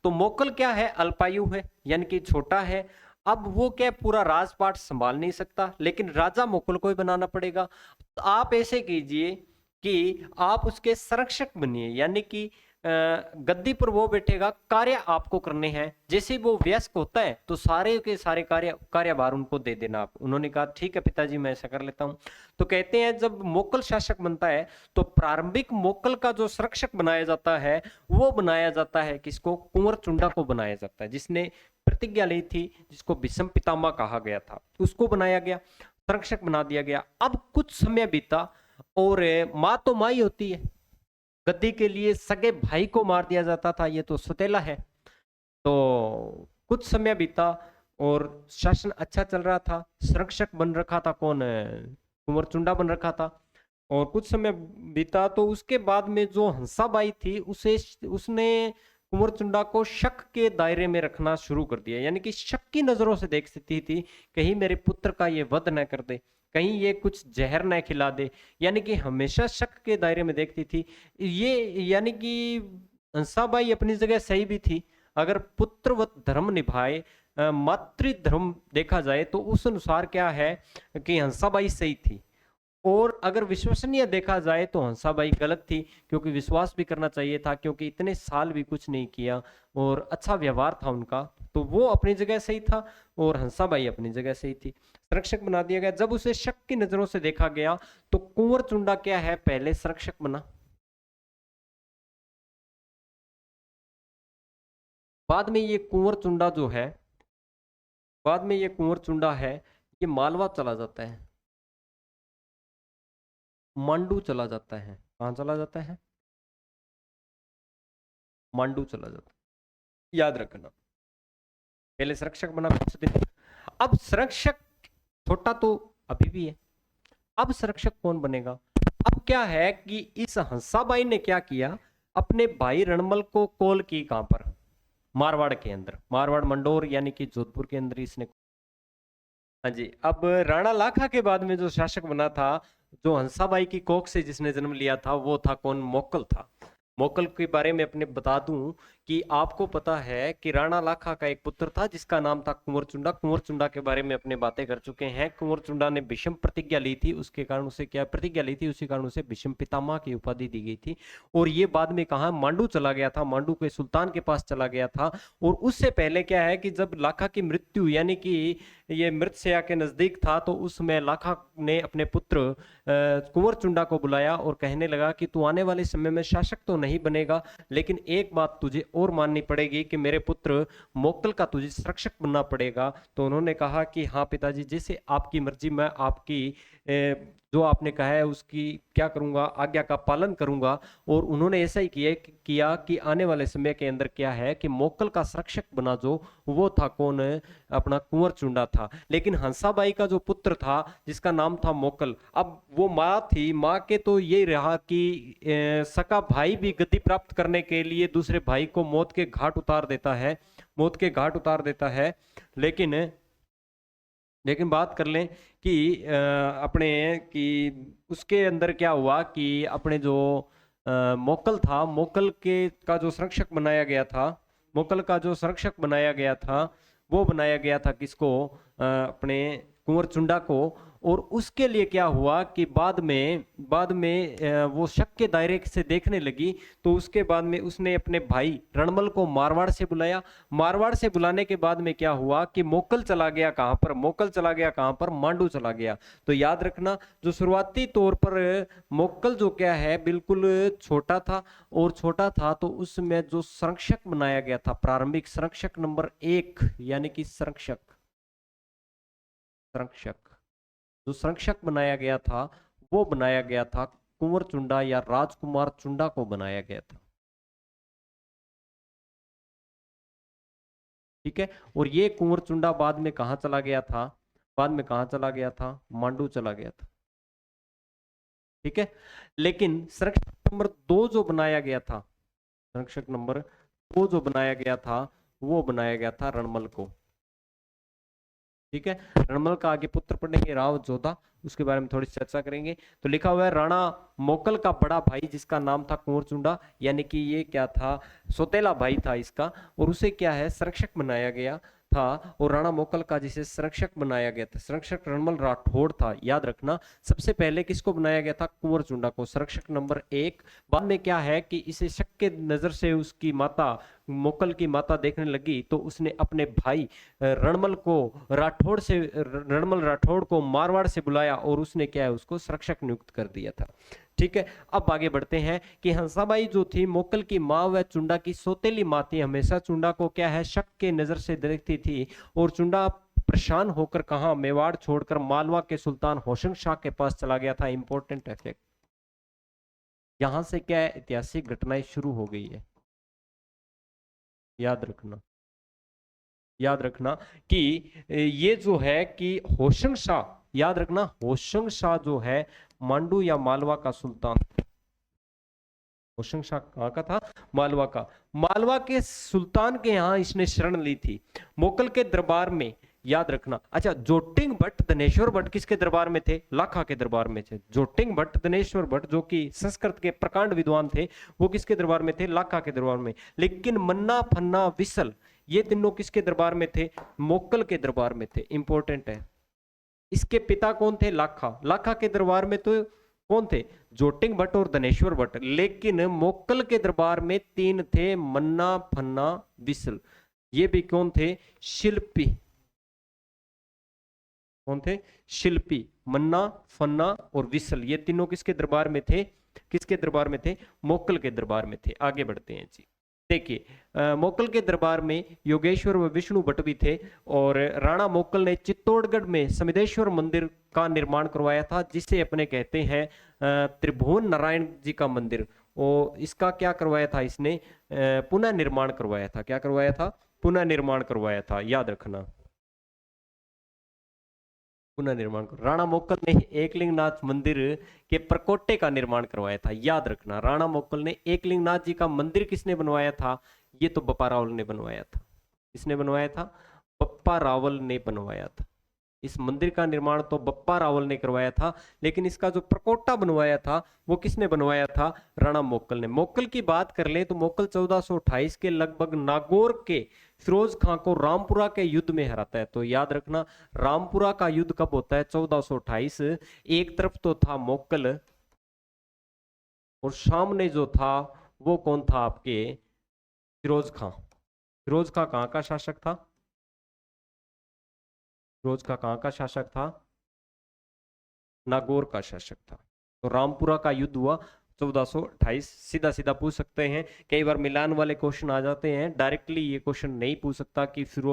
तो मोक्कल क्या है? अल्पायु है, यानी कि छोटा है। अब वो क्या पूरा राजपाट संभाल नहीं सकता, लेकिन राजा मोक्कल को ही बनाना पड़ेगा। तो आप ऐसे कीजिए कि आप उसके संरक्षक बनिए, यानी कि गद्दी पर वो बैठेगा, कार्य आपको करने हैं। जैसे ही वो वयस्क होता है तो सारे के सारे कार्यभार उनको दे देना आप। उन्होंने कहा ठीक है पिताजी, मैं ऐसा कर लेता हूँ। तो कहते हैं जब मोक्कल शासक बनता है तो प्रारंभिक मोक्कल का जो संरक्षक बनाया जाता है वो बनाया जाता है किसको? कुंवर चुंडा को बनाया जाता है, जिसने प्रतिज्ञा ली थी, जिसको भीष्म पितामह कहा गया था, उसको बनाया गया, संरक्षक बना दिया गया। अब कुछ समय बीता और माँ तो माँ ही होती है, गद्दी के लिए सगे भाई को मार दिया जाता था, ये तो सौतेला है। तो कुछ समय बीता और शासन अच्छा चल रहा था, संरक्षक बन रखा था कौन? कुंवर चुंडा बन रखा था। और कुछ समय बीता तो उसके बाद में जो हंसाबाई थी उसने कुंवर चुंडा को शक के दायरे में रखना शुरू कर दिया, यानी कि शक की नजरों से देख सकती थी, कहीं मेरे पुत्र का ये वध न कर दे, कहीं ये कुछ जहर न खिला दे, यानी कि हमेशा शक के दायरे में देखती थी ये। यानी कि हंसाबाई अपनी जगह सही भी थी, अगर पुत्रवत धर्म निभाए, मातृ धर्म देखा जाए तो उस अनुसार क्या है कि हंसाबाई सही थी। और अगर विश्वसनीय देखा जाए तो हंसाबाई गलत थी, क्योंकि विश्वास भी करना चाहिए था, क्योंकि इतने साल भी कुछ नहीं किया और अच्छा व्यवहार था उनका, तो वो अपनी जगह सही था और हंसाबाई अपनी जगह सही थी। संरक्षक बना दिया गया। जब उसे शक की नजरों से देखा गया तो कुंवर चुंडा क्या है, पहले संरक्षक बना, बाद में ये कुंवर चुंडा जो है, बाद में ये कुंवर चुंडा है, ये मालवा चला जाता है, मांडू चला जाता है। कहां चला जाता है? मांडू चला जाता है, याद रखना। पहले संरक्षक बना कुछ दिन। अब संरक्षक छोटा तो अभी भी है, अब संरक्षक कौन बनेगा? अब क्या है कि इस हंसाबाई ने क्या किया, अपने भाई रणमल को कॉल की, कहां पर? मारवाड़ के अंदर, मारवाड़ मंडोर यानी कि जोधपुर के अंदर इसने। हाँ जी। अब राणा लाखा के बाद में जो शासक बना था, जो हंसाबाई की कोख से जिसने जन्म लिया था, वो था कौन? मोक्कल था। मोक्कल के बारे में अपने बता दूं कि आपको पता है कि राणा लाखा का एक पुत्र था जिसका नाम था कुंवर चुंडा। कुंवर चुंडा के बारे में अपने बातें कर चुके हैं। कुंवर चुंडा ने विषम प्रतिज्ञा ली थी, उसके कारण उसे क्या प्रतिज्ञा ली थी, उसी कारण उसे विषम पितामह की उपाधि दी गई थी। और ये बाद में कहा मांडू चला गया था, मांडू के सुल्तान के पास चला गया था। और उससे पहले क्या है कि जब लाखा की मृत्यु यानी कि ये मृतशैया के नजदीक था, तो उसमें लाखा ने अपने पुत्र कुंवर चुंडा को बुलाया और कहने लगा कि तू आने वाले समय में शासक तो नहीं बनेगा, लेकिन एक बात तुझे और माननी पड़ेगी कि मेरे पुत्र मोक्कल का तुझे संरक्षक बनना पड़ेगा। तो उन्होंने कहा कि हाँ पिताजी, जैसे आपकी मर्जी, मैं आपकी जो आपने कहा है उसकी क्या करूंगा, आज्ञा का पालन करूंगा। और उन्होंने ऐसा ही किया कि आने वाले समय के अंदर क्या है कि मोक्कल का संरक्षक बना जो, वो था कौन? अपना कुंवर चुंडा था। लेकिन हंसाबाई का जो पुत्र था जिसका नाम था मोक्कल, अब वो माँ थी, माँ के तो ये रहा कि सका भाई भी गद्दी प्राप्त करने के लिए दूसरे भाई को मौत के घाट उतार देता है, मौत के घाट उतार देता है। लेकिन लेकिन बात कर लें कि अपने कि उसके अंदर क्या हुआ कि अपने जो मोक्कल था, मोक्कल के का जो संरक्षक बनाया गया था, मोक्कल का जो संरक्षक बनाया गया था, वो बनाया गया था किसको? अपने कुंवर चुंडा को। और उसके लिए क्या हुआ कि बाद में वो शक के दायरे से देखने लगी, तो उसके बाद में उसने अपने भाई रणमल को मारवाड़ से बुलाया। मारवाड़ से बुलाने के बाद में क्या हुआ कि मोक्कल चला गया कहां पर? मोक्कल चला गया कहां पर? मांडू चला गया। तो याद रखना, जो शुरुआती तौर पर मोक्कल जो क्या है बिल्कुल छोटा था, और छोटा था तो उसमें जो संरक्षक बनाया गया था, प्रारंभिक संरक्षक नंबर 1, यानी कि संरक्षक संरक्षक जो संरक्षक बनाया गया था, वो बनाया गया था कुंवर चुंडा या राजकुमार चुंडा को बनाया गया था। ठीक है। और ये कुंवर चुंडा बाद में कहां चला गया था? बाद में कहां चला गया था? मांडू चला गया था। ठीक है। लेकिन संरक्षक नंबर 2 जो बनाया गया था, संरक्षक नंबर 2 जो बनाया गया था, वो बनाया गया था रणमल को। ठीक है। रणमल का आगे पुत्र पढ़ेंगे राव जोधा, उसके बारे में थोड़ी चर्चा करेंगे। तो लिखा हुआ है राणा मोक्कल का बड़ा भाई जिसका नाम था कुंवर चुंडा, यानी कि ये क्या था? सौतेला भाई था इसका, और उसे क्या है संरक्षक बनाया गया। था और राणा मोकल का जिसे संरक्षक बनाया गया था, संरक्षक रणमल राठौड़ था, याद रखना। सबसे पहले किसको बनाया गया था? कुंवर चुंडा को, संरक्षक नंबर 1। बाद में क्या है कि इसे शक के नजर से उसकी माता, मोकल की माता देखने लगी, तो उसने अपने भाई रणमल राठौड़ को मारवाड़ से बुलाया और उसने क्या है, उसको संरक्षक नियुक्त कर दिया था। ठीक है, अब आगे बढ़ते हैं कि हंसाबाई जो थी मोकल की माँ व चुंडा की सौतेली माँ थी। हमेशा चुंडा को क्या है, शक के नजर से देखती थी और चुंडा परेशान होकर कहा, मेवाड़ छोड़कर मालवा के सुल्तान होशंग शाह के पास चला गया था। इंपॉर्टेंट है, यहां से क्या है, ऐतिहासिक घटनाएं शुरू हो गई है। याद रखना, याद रखना कि ये जो है कि होशंग शाह, याद रखना होशंग शाह जो है मांडू या मालवा का सुल्तान। होशंग शाह कहाँ का था? मालवा का। मालवा के सुल्तान के यहाँ इसने शरण ली थी मोकल के दरबार में। याद रखना। अच्छा, जोटिंग भट्ट धनेश्वर भट्ट किसके दरबार में थे? लाखा के दरबार में थे। जोटिंग भट्ट धनेश्वर भट्ट जो कि संस्कृत के प्रकांड विद्वान थे, वो किसके दरबार में थे? लाखा के दरबार में। लेकिन मन्ना फन्ना विसल ये तीनों किसके दरबार में थे? मोकल के दरबार में थे। इंपॉर्टेंट है। इसके पिता कौन थे? लाखा। लाखा के दरबार में तो कौन थे? जोटिंग भट्ट और धनेश्वर भट्ट। लेकिन मोकल के दरबार में तीन थे, मन्ना फन्ना विसल। ये भी कौन थे? शिल्पी। कौन थे? शिल्पी। मन्ना फन्ना और विसल, ये तीनों किसके दरबार में थे? किसके दरबार में थे? मोकल के दरबार में थे। आगे बढ़ते हैं जी। देखिए, मोकल के दरबार में योगेश्वर व विष्णु भट्ट भी थे और राणा मोकल ने चित्तौड़गढ़ में समिदेश्वर मंदिर का निर्माण करवाया था, जिसे अपने कहते हैं त्रिभुवन नारायण जी का मंदिर। और इसका क्या करवाया था? इसने पुनः निर्माण करवाया था। क्या करवाया था? पुनः निर्माण करवाया था। याद रखना, पुनः निर्माण कर राणा मोकल ने एकलिंगनाथ मंदिर के प्रकोटे का निर्माण करवाया था। याद रखना, राणा मोकल ने एकलिंगनाथ जी का मंदिर किसने बनवाया था? ये तो बप्पा रावल ने बनवाया था। किसने बनवाया था? बप्पा रावल ने बनवाया था। इस मंदिर का निर्माण तो बप्पा रावल ने करवाया था, लेकिन इसका जो प्रकोटा बनवाया था वो किसने बनवाया था? राणा मोकल ने। मोकल की बात कर ले तो मोकल 1428 के लगभग नागौर के फिरोज खां को रामपुरा के युद्ध में हराता है। तो याद रखना, रामपुरा का युद्ध कब होता है? 1428। एक तरफ तो था मोकल और सामने जो था वो कौन था? आपके फिरोज खां। फिरोज खां कहाँ का शासक था? फिरोज खां कहाँ का शासक था? नागौर का शासक था। तो रामपुरा का युद्ध हुआ 1428। सीधा सीधा पूछ सकते हैं, कई बार मिलान वाले क्वेश्चन आ जाते हैं, डायरेक्टली ये क्वेश्चन नहीं पूछ सकता कि फिर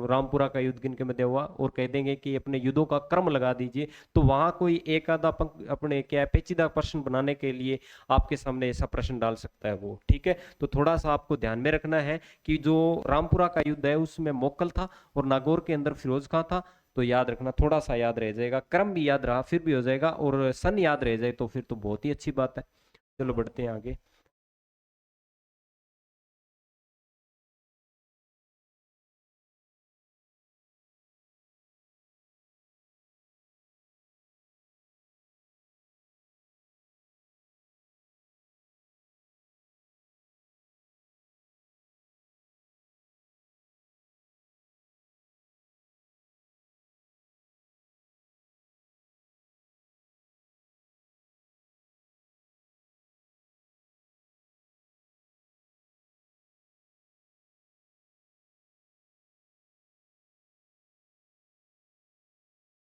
रामपुरा का युद्ध किन के मध्य हुआ, और कह देंगे कि अपने युद्धों का क्रम लगा दीजिए। तो वहां कोई एक आधा अपने क्या पेचीदा प्रश्न बनाने के लिए आपके सामने ऐसा प्रश्न डाल सकता है वो। ठीक है, तो थोड़ा सा आपको ध्यान में रखना है कि जो रामपुरा का युद्ध है उसमें मोकल था और नागौर के अंदर फिरोज खां था। तो याद रखना, थोड़ा सा याद रह जाएगा, क्रम भी याद रहा फिर भी हो जाएगा, और सन याद रह जाए तो फिर तो बहुत ही अच्छी बात है। चलो बढ़ते हैं आगे।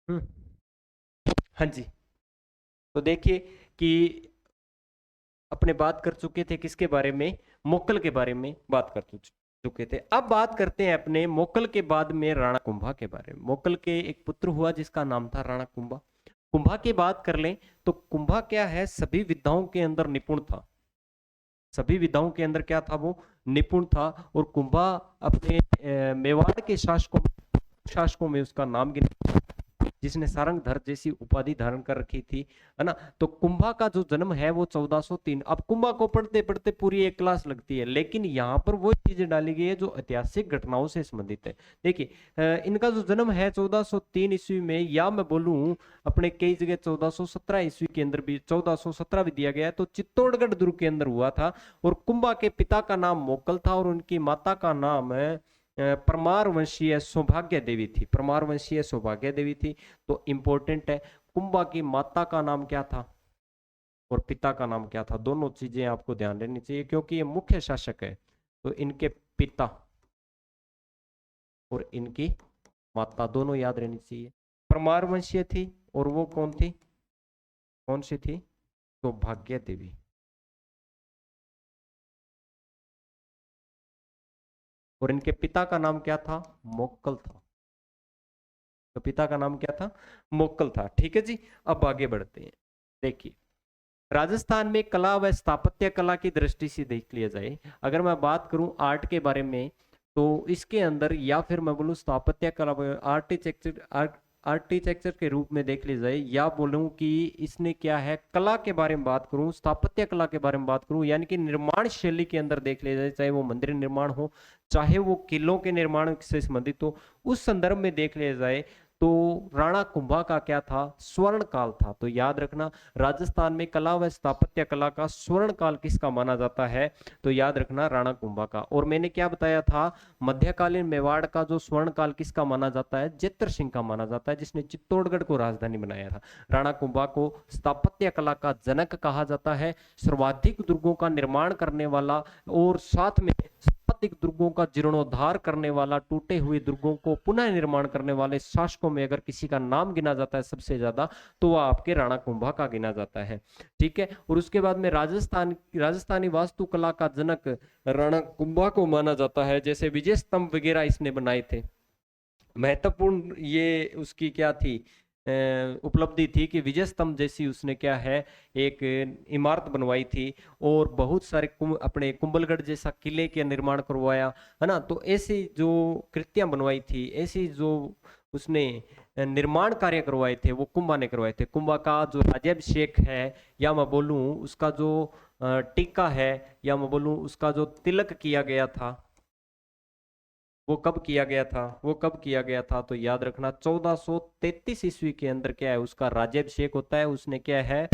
हम्म। हाँ जी। तो देखिए कि अपने बात कर चुके थे किसके बारे में? मोकल के बारे में बात कर चुके थे। अब बात करते हैं अपने मोकल के बाद में राणा कुंभा के बारे में। मोकल के एक पुत्र हुआ जिसका नाम था राणा कुंभा। कुंभा की बात कर लें तो कुंभा क्या है, सभी विद्याओं के अंदर निपुण था। सभी विद्याओं के अंदर क्या था? वो निपुण था। और कुंभा अपने मेवाड़ के शासकों में उसका नाम गिना, जिसने सारंगधर जैसी उपाधि धारण कर रखी थी, है ना। तो कुंभा का जो जन्म है वो 1403। अब कुंभा को पढ़ते पढ़ते पूरी एक क्लास लगती है, लेकिन यहाँ पर वो चीजें डाली गई है जो ऐतिहासिक घटनाओं से संबंधित है। देखिए, इनका जो जन्म है 1403 ईस्वी में, या मैं बोलूं अपने कई जगह 1417 ईस्वी के अंदर भी 1417 भी दिया गया है, तो चित्तौड़गढ़ दुर्ग के अंदर हुआ था। और कुंभा के पिता का नाम मोकल था और उनकी माता का नाम है परमार वंशीय सौभाग्य देवी थी, परमार वंशीय सौभाग्य देवी थी। तो इंपॉर्टेंट है, कुंभा की माता का नाम क्या था और पिता का नाम क्या था, दोनों चीजें आपको ध्यान रहनी चाहिए क्योंकि ये मुख्य शासक है। तो इनके पिता और इनकी माता दोनों याद रहनी चाहिए। परमार वंशीय थी और वो कौन थी, कौन सी थी, सौभाग्य देवी। और इनके पिता का नाम क्या था, मोक्कल था। तो पिता का नाम क्या था, मोक्कल था। ठीक है जी, अब आगे बढ़ते हैं। देखिए, राजस्थान में कला व स्थापत्य कला की दृष्टि से देख लिया जाए, अगर मैं बात करूं आर्ट के बारे में, तो इसके अंदर या फिर मैं बोलूं स्थापत्य कला, आर्किटेक्चर के रूप में देख ली जाए, या बोलूं कि इसने क्या है, कला के बारे में बात करूं, स्थापत्य कला के बारे में बात करूं, यानी कि निर्माण शैली के अंदर देख लिया जाए, चाहे वो मंदिर निर्माण हो, चाहे वो किलों के निर्माण से संबंधित हो, उस संदर्भ में देख लिया जाए तो राणा कुंभा का क्या था, स्वर्ण काल था। तो याद रखना, राजस्थान में कला व स्थापत्य कला का स्वर्ण काल किसका माना जाता है, तो याद रखना राणा कुंभा का। और मैंने क्या बताया था, मध्यकालीन मेवाड़ का जो स्वर्ण काल किसका माना जाता है, जेतर सिंह का माना जाता है, जिसने चित्तौड़गढ़ को राजधानी बनाया था। राणा कुंभा को स्थापत्य कला का जनक कहा जाता है, सर्वाधिक दुर्गों का निर्माण करने वाला और साथ में सर्वाधिक दुर्गों का जीर्णोद्धार करने वाला, टूटे हुए दुर्गों को पुनः निर्माण करने वाले शासकों में अगर किसी का नाम गिना जाता है सबसे ज्यादा, तो वह आपके राणा कुंभा का गिना जाता है। ठीक है, और उसके बाद में राजस्थानी वास्तुकला का जनक राणा कुंभा को माना जाता है। जैसे विजय स्तंभ वगैरह इसने बनाए थे। महत्वपूर्ण ये उसकी क्या थी, उपलब्धि थी कि विजय स्तंभ जैसी उसने क्या है, एक इमारत बनवाई थी, और बहुत सारे अपने कुंभलगढ़ जैसा किले के निर्माण करवाया, है ना। तो ऐसी जो कृतियां बनवाई थी, ऐसी जो उसने निर्माण कार्य करवाए थे, वो कुंभा ने करवाए थे। कुंभा का जो राज्याभिषेक है, या मैं बोलूं उसका जो टीका है, या मैं बोलूं उसका जो तिलक किया गया था, वो कब किया गया था, वो कब किया गया था, तो याद रखना 1433 ईस्वी के अंदर क्या है, उसका राज्याभिषेक होता है। उसने क्या है,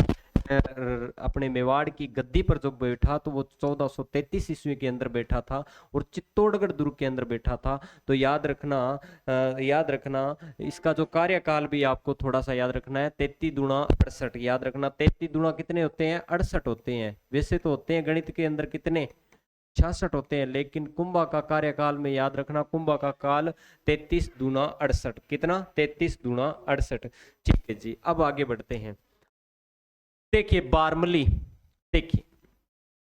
अपने मेवाड़ की गद्दी पर जब बैठा तो वो 1433 ईस्वी के अंदर बैठा था, और चित्तौड़गढ़ दुर्ग के अंदर बैठा था। तो याद रखना, याद रखना इसका जो कार्यकाल भी आपको थोड़ा सा याद रखना है, 33 दूना 68। याद रखना 33 दूना कितने होते हैं, 68 होते हैं। वैसे तो होते हैं गणित के अंदर कितने, 66 होते हैं, लेकिन कुंभा का कार्यकाल में याद रखना, कुंभा का काल 33 दूना 68। कितना, 33 दूना 68। ठीक है जी, अब आगे बढ़ते हैं। देखिए बारमली, देखिए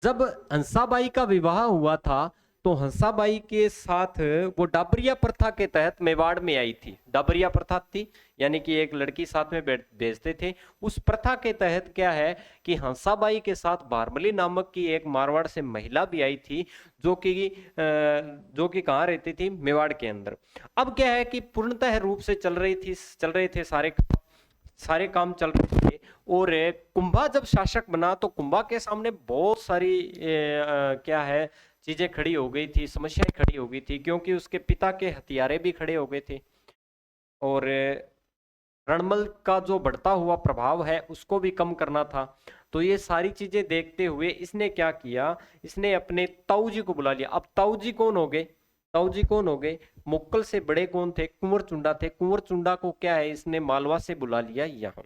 जब हंसाबाई का विवाह हुआ था, तो हंसाबाई के साथ वो डाबरिया प्रथा के तहत मेवाड़ में आई थी। डाबरिया प्रथा थी, यानी कि एक लड़की साथ में भेजते थे। उस प्रथा के तहत क्या है कि हंसाबाई के साथ बारमली नामक की एक मारवाड़ से महिला भी आई थी, जो कि कहाँ रहती थी, मेवाड़ के अंदर। अब क्या है कि पूर्णतः रूप से चल रहे थे सारे काम चल रहे थे। और कुंभा जब शासक बना, तो कुंभा के सामने बहुत सारी क्या है, चीजें खड़ी हो गई थी, समस्याएं खड़ी हो गई थी, क्योंकि उसके पिता के हथियारे भी खड़े हो गए थे, और रणमल का जो बढ़ता हुआ प्रभाव है उसको भी कम करना था। तो ये सारी चीजें देखते हुए इसने क्या किया, इसने अपने ताऊ जी को बुला लिया। अब ताऊ जी कौन हो गए, ताऊ जी कौन हो गए, मुक्कल से बड़े कौन थे, कुंवर चुंडा थे। कुंवर चुंडा को क्या है, इसने मालवा से बुला लिया यहाँ।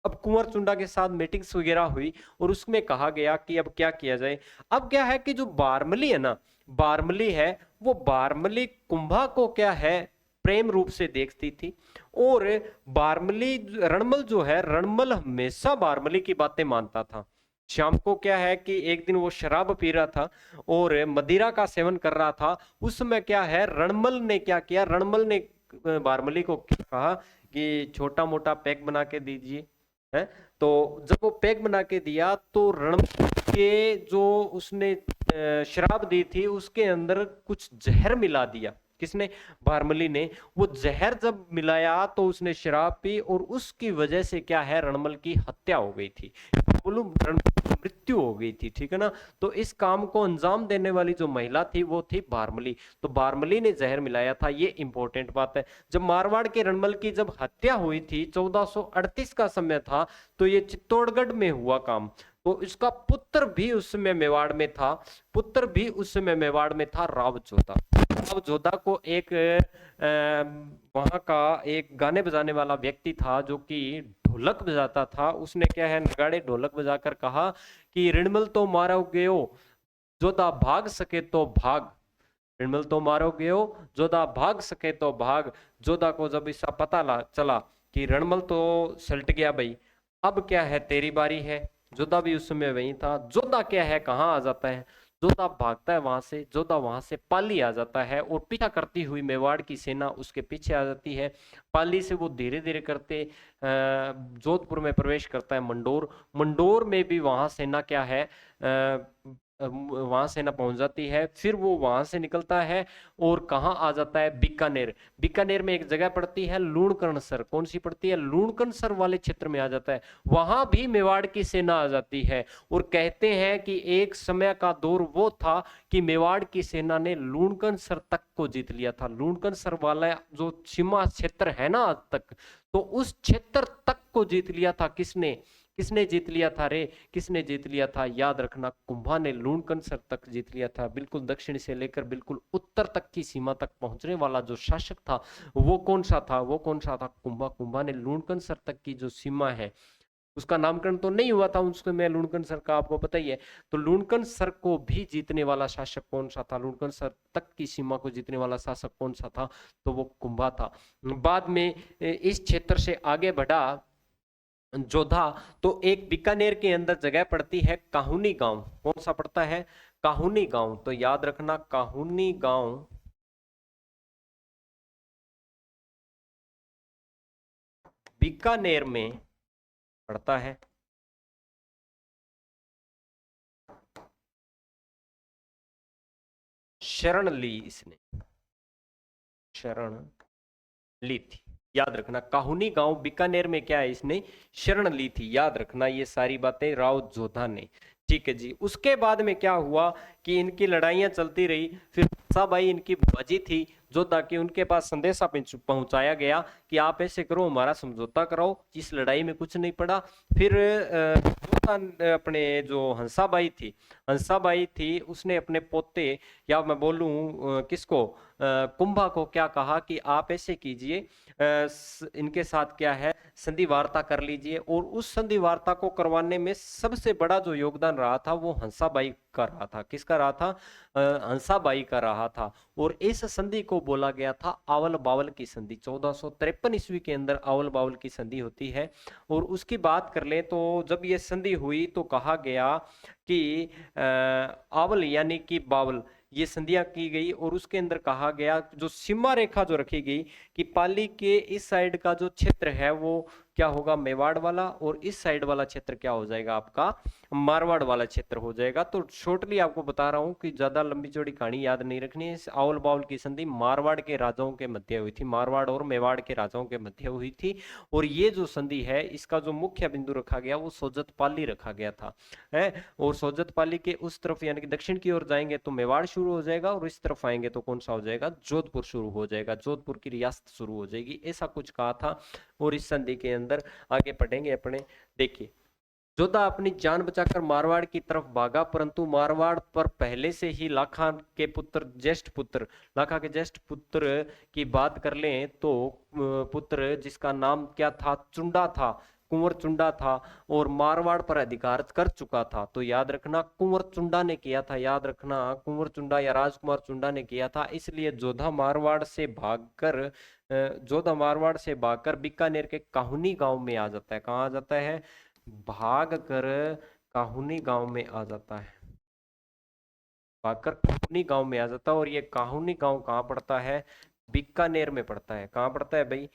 अब कुंवर चुंडा के साथ मीटिंग्स वगैरह हुई, और उसमें कहा गया कि अब क्या किया जाए। अब क्या है कि जो बारमली है ना, बारमली है, वो बारमली कुंभा को क्या है, प्रेम रूप से देखती थी। और बारमली, रणमल जो है, रणमल हमेशा बारमली की बातें मानता था। शाम को क्या है कि एक दिन वो शराब पी रहा था और मदिरा का सेवन कर रहा था। उस समय क्या है, रणमल ने क्या किया, रणमल ने बारमली को कहा कि छोटा मोटा पैक बना के दीजिए, है। तो जब वो पैक बना के दिया, तो रणमल के जो उसने शराब दी थी उसके अंदर कुछ जहर मिला दिया। किसने, बारमली ने। वो जहर जब मिलाया तो उसने शराब पी, और उसकी वजह से क्या है, रणमल की हत्या हो गई थी, बोलूं मृत्यु हो गई थी। ठीक है ना। तो इस काम को अंजाम देने वाली जो महिला थी वो थी बारमली। तो बारमली ने जहर मिलाया था, ये इंपॉर्टेंट बात है। जब मारवाड़ के रणमल की जब हत्या हुई थी, 1438 का समय था, तो ये चित्तौड़गढ़ में हुआ काम। तो इसका पुत्र भी उस समय मेवाड़ में था, पुत्र भी उस समय मेवाड़ में था, राव जोधा। राव जोधा को एक वहां का एक गाने बजाने वाला व्यक्ति था जो कि ढोलक बजाता था। उसने क्या है नगाड़े ढोलक बजाकर कहा कि ऋणमल तो मारो गयो, जोधा भाग सके तो भाग। ऋणमल तो मारो गयो, जोधा भाग सके तो भाग। जोधा को जब इसका पता चला कि रणमल तो सलट गया भाई, अब क्या है तेरी बारी है। जोधा भी उस समय वही था। जोधा क्या है कहाँ आ जाता है, जोधा भागता है वहां से। जोधा वहां से पाली आ जाता है और पीछा करती हुई मेवाड़ की सेना उसके पीछे आ जाती है। पाली से वो धीरे धीरे करते जोधपुर में प्रवेश करता है मंडोर। मंडोर में भी वहां सेना क्या है वहां सेना पहुंच जाती है। फिर वो वहां से निकलता है और कहाँ आ जाता है बीकानेर। बीकानेर में एक जगह पड़ती है लूणकरणसर। कौन सी पड़ती है, लूणकरणसर वाले क्षेत्र में आ जाता है। वहां भी मेवाड़ की सेना आ जाती है और कहते हैं कि एक समय का दौर वो था कि मेवाड़ की सेना ने लूणकरणसर तक को जीत लिया था। लूणकरणसर वाला जो सीमा क्षेत्र है ना आज तक, तो उस क्षेत्र तक को जीत लिया था। किसने किसने जीत लिया था रे, किसने जीत लिया था, याद रखना कुंभा ने लूणकरणसर तक जीत लिया था। बिल्कुल दक्षिण से लेकर बिल्कुल उत्तर तक की सीमा तक पहुंचने वाला जो शासक था वो कौन सा था, वो कौन सा था, कुंभा। कुंभा ने लूणकरणसर तक की जो सीमा है, उसका नामकरण तो नहीं हुआ था उसको मैं लूणकरणसर का, आपको पता ही है। तो लूणकरणसर को भी जीतने वाला शासक कौन सा था, लूणकरणसर तक की सीमा को जीतने वाला शासक कौन सा था, तो वो कुंभा था। बाद में इस क्षेत्र से आगे बढ़ा जोधा, तो एक बीकानेर के अंदर जगह पड़ती है काहुनी गांव। कौन सा पड़ता है, काहुनी गांव। तो याद रखना काहुनी गांव बीकानेर में पड़ता है। शरण ली इसने, शरण ली थी। याद रखना काहुनी गांव बीकानेर में क्या है, इसने शरण ली थी। याद रखना ये सारी बातें राव जोधा ने। ठीक है जी। उसके बाद में क्या हुआ कि इनकी लड़ाइयां चलती रही। फिर भाई इनकी बुआजी थी जोधा की, उनके पास संदेशा पहुंचाया गया कि आप ऐसे करो, हमारा समझौता कराओ, इस लड़ाई में कुछ नहीं पड़ा। फिर अपने जो हंसाबाई थी, हंसाबाई थी, उसने अपने पोते या मैं बोलूं किसको, कुंभा को क्या कहा कि आप ऐसे कीजिए, इनके साथ क्या है संधि वार्ता कर लीजिए। और उस संधि वार्ता को करवाने में सबसे बड़ा जो योगदान रहा था वो हंसाबाई का रहा था। किसका रहा था, हंसाबाई का रहा था। और इस संधि को बोला गया था आवल बावल की संधि। 1453 ईस्वी के अंदर आवल बावल की संधि होती है। और उसकी बात कर ले तो जब ये संधि हुई तो कहा गया कि आवल यानी कि बावल, ये संधियां की गई। और उसके अंदर कहा गया जो सीमा रेखा जो रखी गई कि पाली के इस साइड का जो क्षेत्र है वो क्या होगा, मेवाड़ वाला, और इस साइड वाला क्षेत्र क्या हो जाएगा आपका, मारवाड़ वाला क्षेत्र हो जाएगा। तो शॉर्टली आपको बता रहा हूं कि ज्यादा लंबी चौड़ी कहानी याद नहीं रखनी है। इस आवल बावल की संधि मारवाड़ के राजाओं के मध्य हुई थी, मारवाड़ और मेवाड़ के राजाओं के मध्य हुई थी। और ये जो संधि है इसका जो मुख्य बिंदु रखा गया वो सोजत पाली रखा गया था है। और सोजत पाली के उस तरफ यानी कि दक्षिण की ओर जाएंगे तो मेवाड़ शुरू हो जाएगा, और इस तरफ आएंगे तो कौन सा हो जाएगा, जोधपुर शुरू हो जाएगा, जोधपुर की रियासत शुरू हो जाएगी, ऐसा कुछ कहा था। और इस संधि के अंदर आगे पढ़ेंगे अपने। देखिए जोधा अपनी जान बचाकर मारवाड़ की तरफ भागा, परंतु मारवाड़ पर पहले से ही लाखा के पुत्र ज्येष्ठ पुत्र, लाखा के ज्येष्ठ पुत्र की बात कर लें तो पुत्र जिसका नाम क्या था, चुंडा था, कुंवर चुंडा था, और मारवाड़ पर अधिकार कर चुका था। तो याद रखना कुंवर चुंडा ने किया था, याद रखना कुंवर चुंडा या राजकुमार चुंडा ने किया था। इसलिए जोधा मारवाड़ से भागकर जोधा मारवाड़ से भागकर बीकानेर के काहुनी गांव में आ जाता है। कहाँ आ जाता है, भाग कर काहुनी गांव में आ जाता है, भागकर काहुनी गांव में आ जाता है। और ये काहुनी गांव कहाँ पड़ता है, बीकानेर में पड़ता है। कहाँ पड़ता है भाई,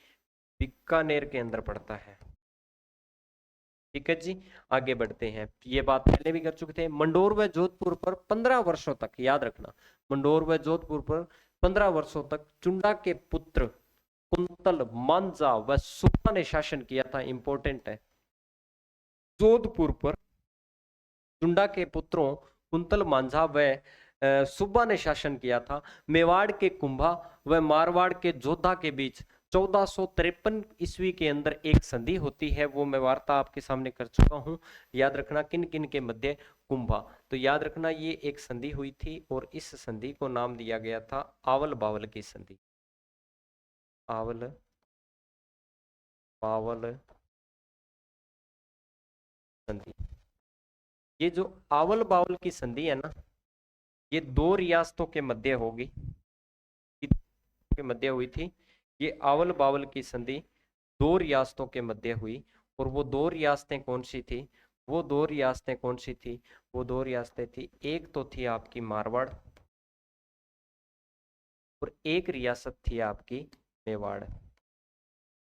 बीकानेर के अंदर पड़ता है। ठीक है जी। आगे बढ़ते हैं, ये बात पहले भी कर चुके थे। मंडोर व जोधपुर पर 15 वर्षों तक, याद रखना मंडोर व जोधपुर पर 15 वर्षों तक चुंडा के पुत्र कुंतल मांझा व सुब्बा ने शासन किया था। इंपॉर्टेंट है, जोधपुर पर चुंडा के पुत्रों कुंतल मांझा व सुब्बा ने शासन किया था। मेवाड़ के कुंभा व मारवाड़ के जोधा के बीच 1453 ईस्वी के अंदर एक संधि होती है, वो मैं वार्ता आपके सामने कर चुका हूं। याद रखना किन किन के मध्य, कुंभा। तो याद रखना ये एक संधि हुई थी और इस संधि को नाम दिया गया था आवल बावल की संधि। आवल बावल संधि। ये जो आवल बावल की संधि है ना, ये दो रियासतों के मध्य होगी, के मध्य हुई थी। ये आवल बावल की संधि दो रियासतों के मध्य हुई, और वो दो रियासतें कौन सी थी, वो दो रियासतें कौन सी थी, वो दो रियासतें थी, एक तो थी आपकी मारवाड़ और एक रियासत थी आपकी मेवाड़।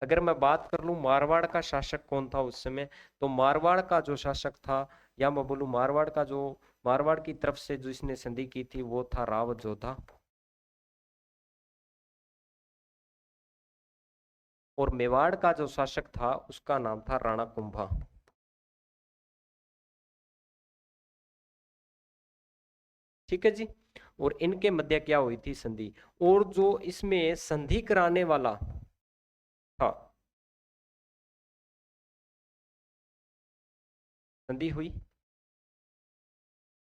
अगर मैं बात कर लूं मारवाड़ का शासक कौन था उस समय, तो मारवाड़ का जो शासक था, या मैं बोलूं मारवाड़ का जो, मारवाड़ की तरफ से जिसने संधि की थी वो था राव जोधा, और मेवाड़ का जो शासक था उसका नाम था राणा कुंभा। ठीक है जी। और इनके मध्य क्या हुई थी संधि, और जो इसमें संधि कराने वाला था, संधि हुई,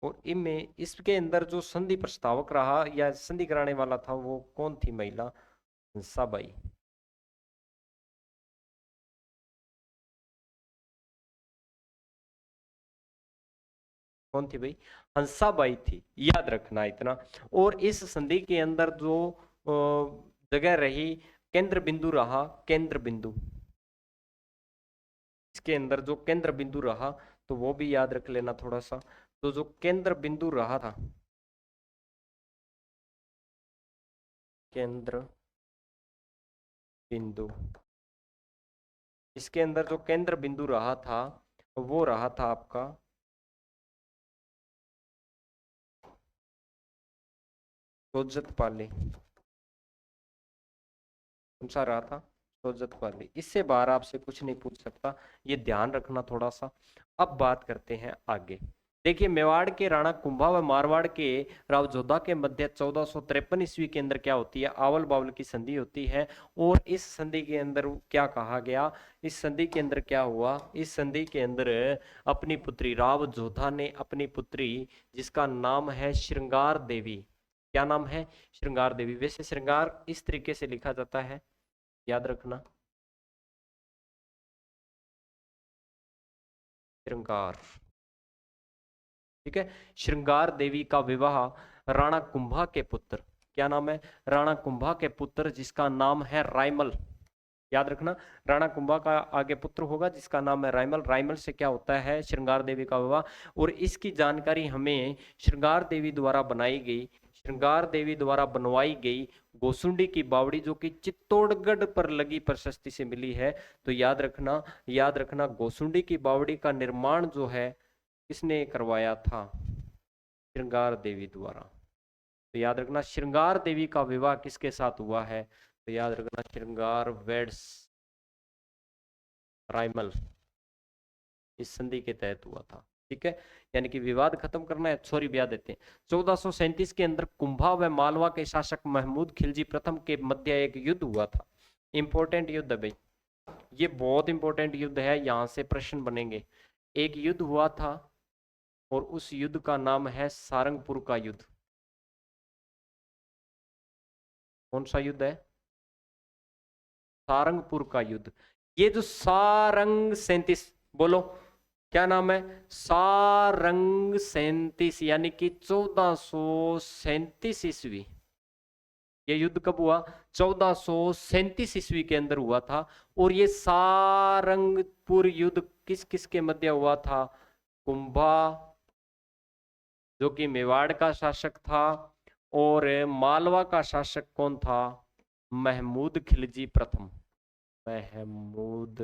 और इनमें इसके अंदर जो संधि प्रस्तावक रहा या संधि कराने वाला था वो कौन थी, महिला हंसाबाई। कौन थी भाई, हंसाबाई थी, याद रखना इतना। और इस संधि के अंदर जो जगह रही, केंद्र बिंदु रहा, केंद्र बिंदु, इसके अंदर जो केंद्र बिंदु रहा, तो वो भी याद रख लेना थोड़ा सा। तो जो केंद्र बिंदु रहा था, केंद्र बिंदु, इसके अंदर जो केंद्र बिंदु रहा था वो रहा था आपका सोजत पाली। कौन सा रहा था, सोजत पाली। इससे बाहर आपसे कुछ नहीं पूछ सकता, ये ध्यान रखना थोड़ा सा। अब बात करते हैं आगे। देखिए मेवाड़ के राणा कुंभा व मारवाड़ के राव जोधा के मध्य 1453 ईस्वी के अंदर क्या होती है, आवल बावल की संधि होती है। और इस संधि के अंदर क्या कहा गया, इस संधि के अंदर क्या हुआ, इस संधि के अंदर अपनी पुत्री राव जोधा ने अपनी पुत्री, जिसका नाम है श्रृंगार देवी, क्या नाम है, श्रृंगार देवी। वैसे श्रृंगार इस तरीके से लिखा जाता है, याद रखना, श्रृंगार। ठीक है। श्रृंगार देवी का विवाह राणा कुंभा के पुत्र, क्या नाम है, राणा कुंभा के पुत्र जिसका नाम है रायमल। याद रखना, राणा कुंभा का आगे पुत्र होगा जिसका नाम है रायमल। रायमल से क्या होता है, श्रृंगार देवी का विवाह। और इसकी जानकारी हमें श्रृंगार देवी द्वारा बनाई गई, श्रृंगार देवी द्वारा बनवाई गई गोसुंडी की बावड़ी, जो कि चित्तौड़गढ़ पर लगी प्रशस्ति से मिली है। तो याद रखना, याद रखना, गोसुंडी की बावड़ी का निर्माण जो है किसने करवाया था, श्रृंगार देवी द्वारा। तो याद रखना श्रृंगार देवी का विवाह किसके साथ हुआ है, तो याद रखना श्रृंगार वेड्स राइमल, इस संधि के तहत हुआ था। ठीक है, यानी कि विवाद खत्म करना है, सॉरी ब्याह देते हैं। 1437 के अंदर कुंभा व मालवा के शासक महमूद खिलजी प्रथम के मध्य एक युद्ध हुआ था। इंपॉर्टेंट युद्ध है भाई, ये बहुत इंपॉर्टेंट युद्ध है, यहां से प्रश्न बनेंगे। एक युद्ध हुआ था और उस युद्ध का नाम है सारंगपुर का युद्ध। कौन सा युद्ध है, सारंगपुर का युद्ध। ये जो सारंग 37, बोलो क्या नाम है, सारंग 37, यानी कि 1437 ईस्वी। ये युद्ध कब हुआ, 1437 ईस्वी के अंदर हुआ था। और ये सारंगपुर युद्ध किस किस के मध्य हुआ था, कुंभा जो कि मेवाड़ का शासक था, और मालवा का शासक कौन था, महमूद खिलजी प्रथम, महमूद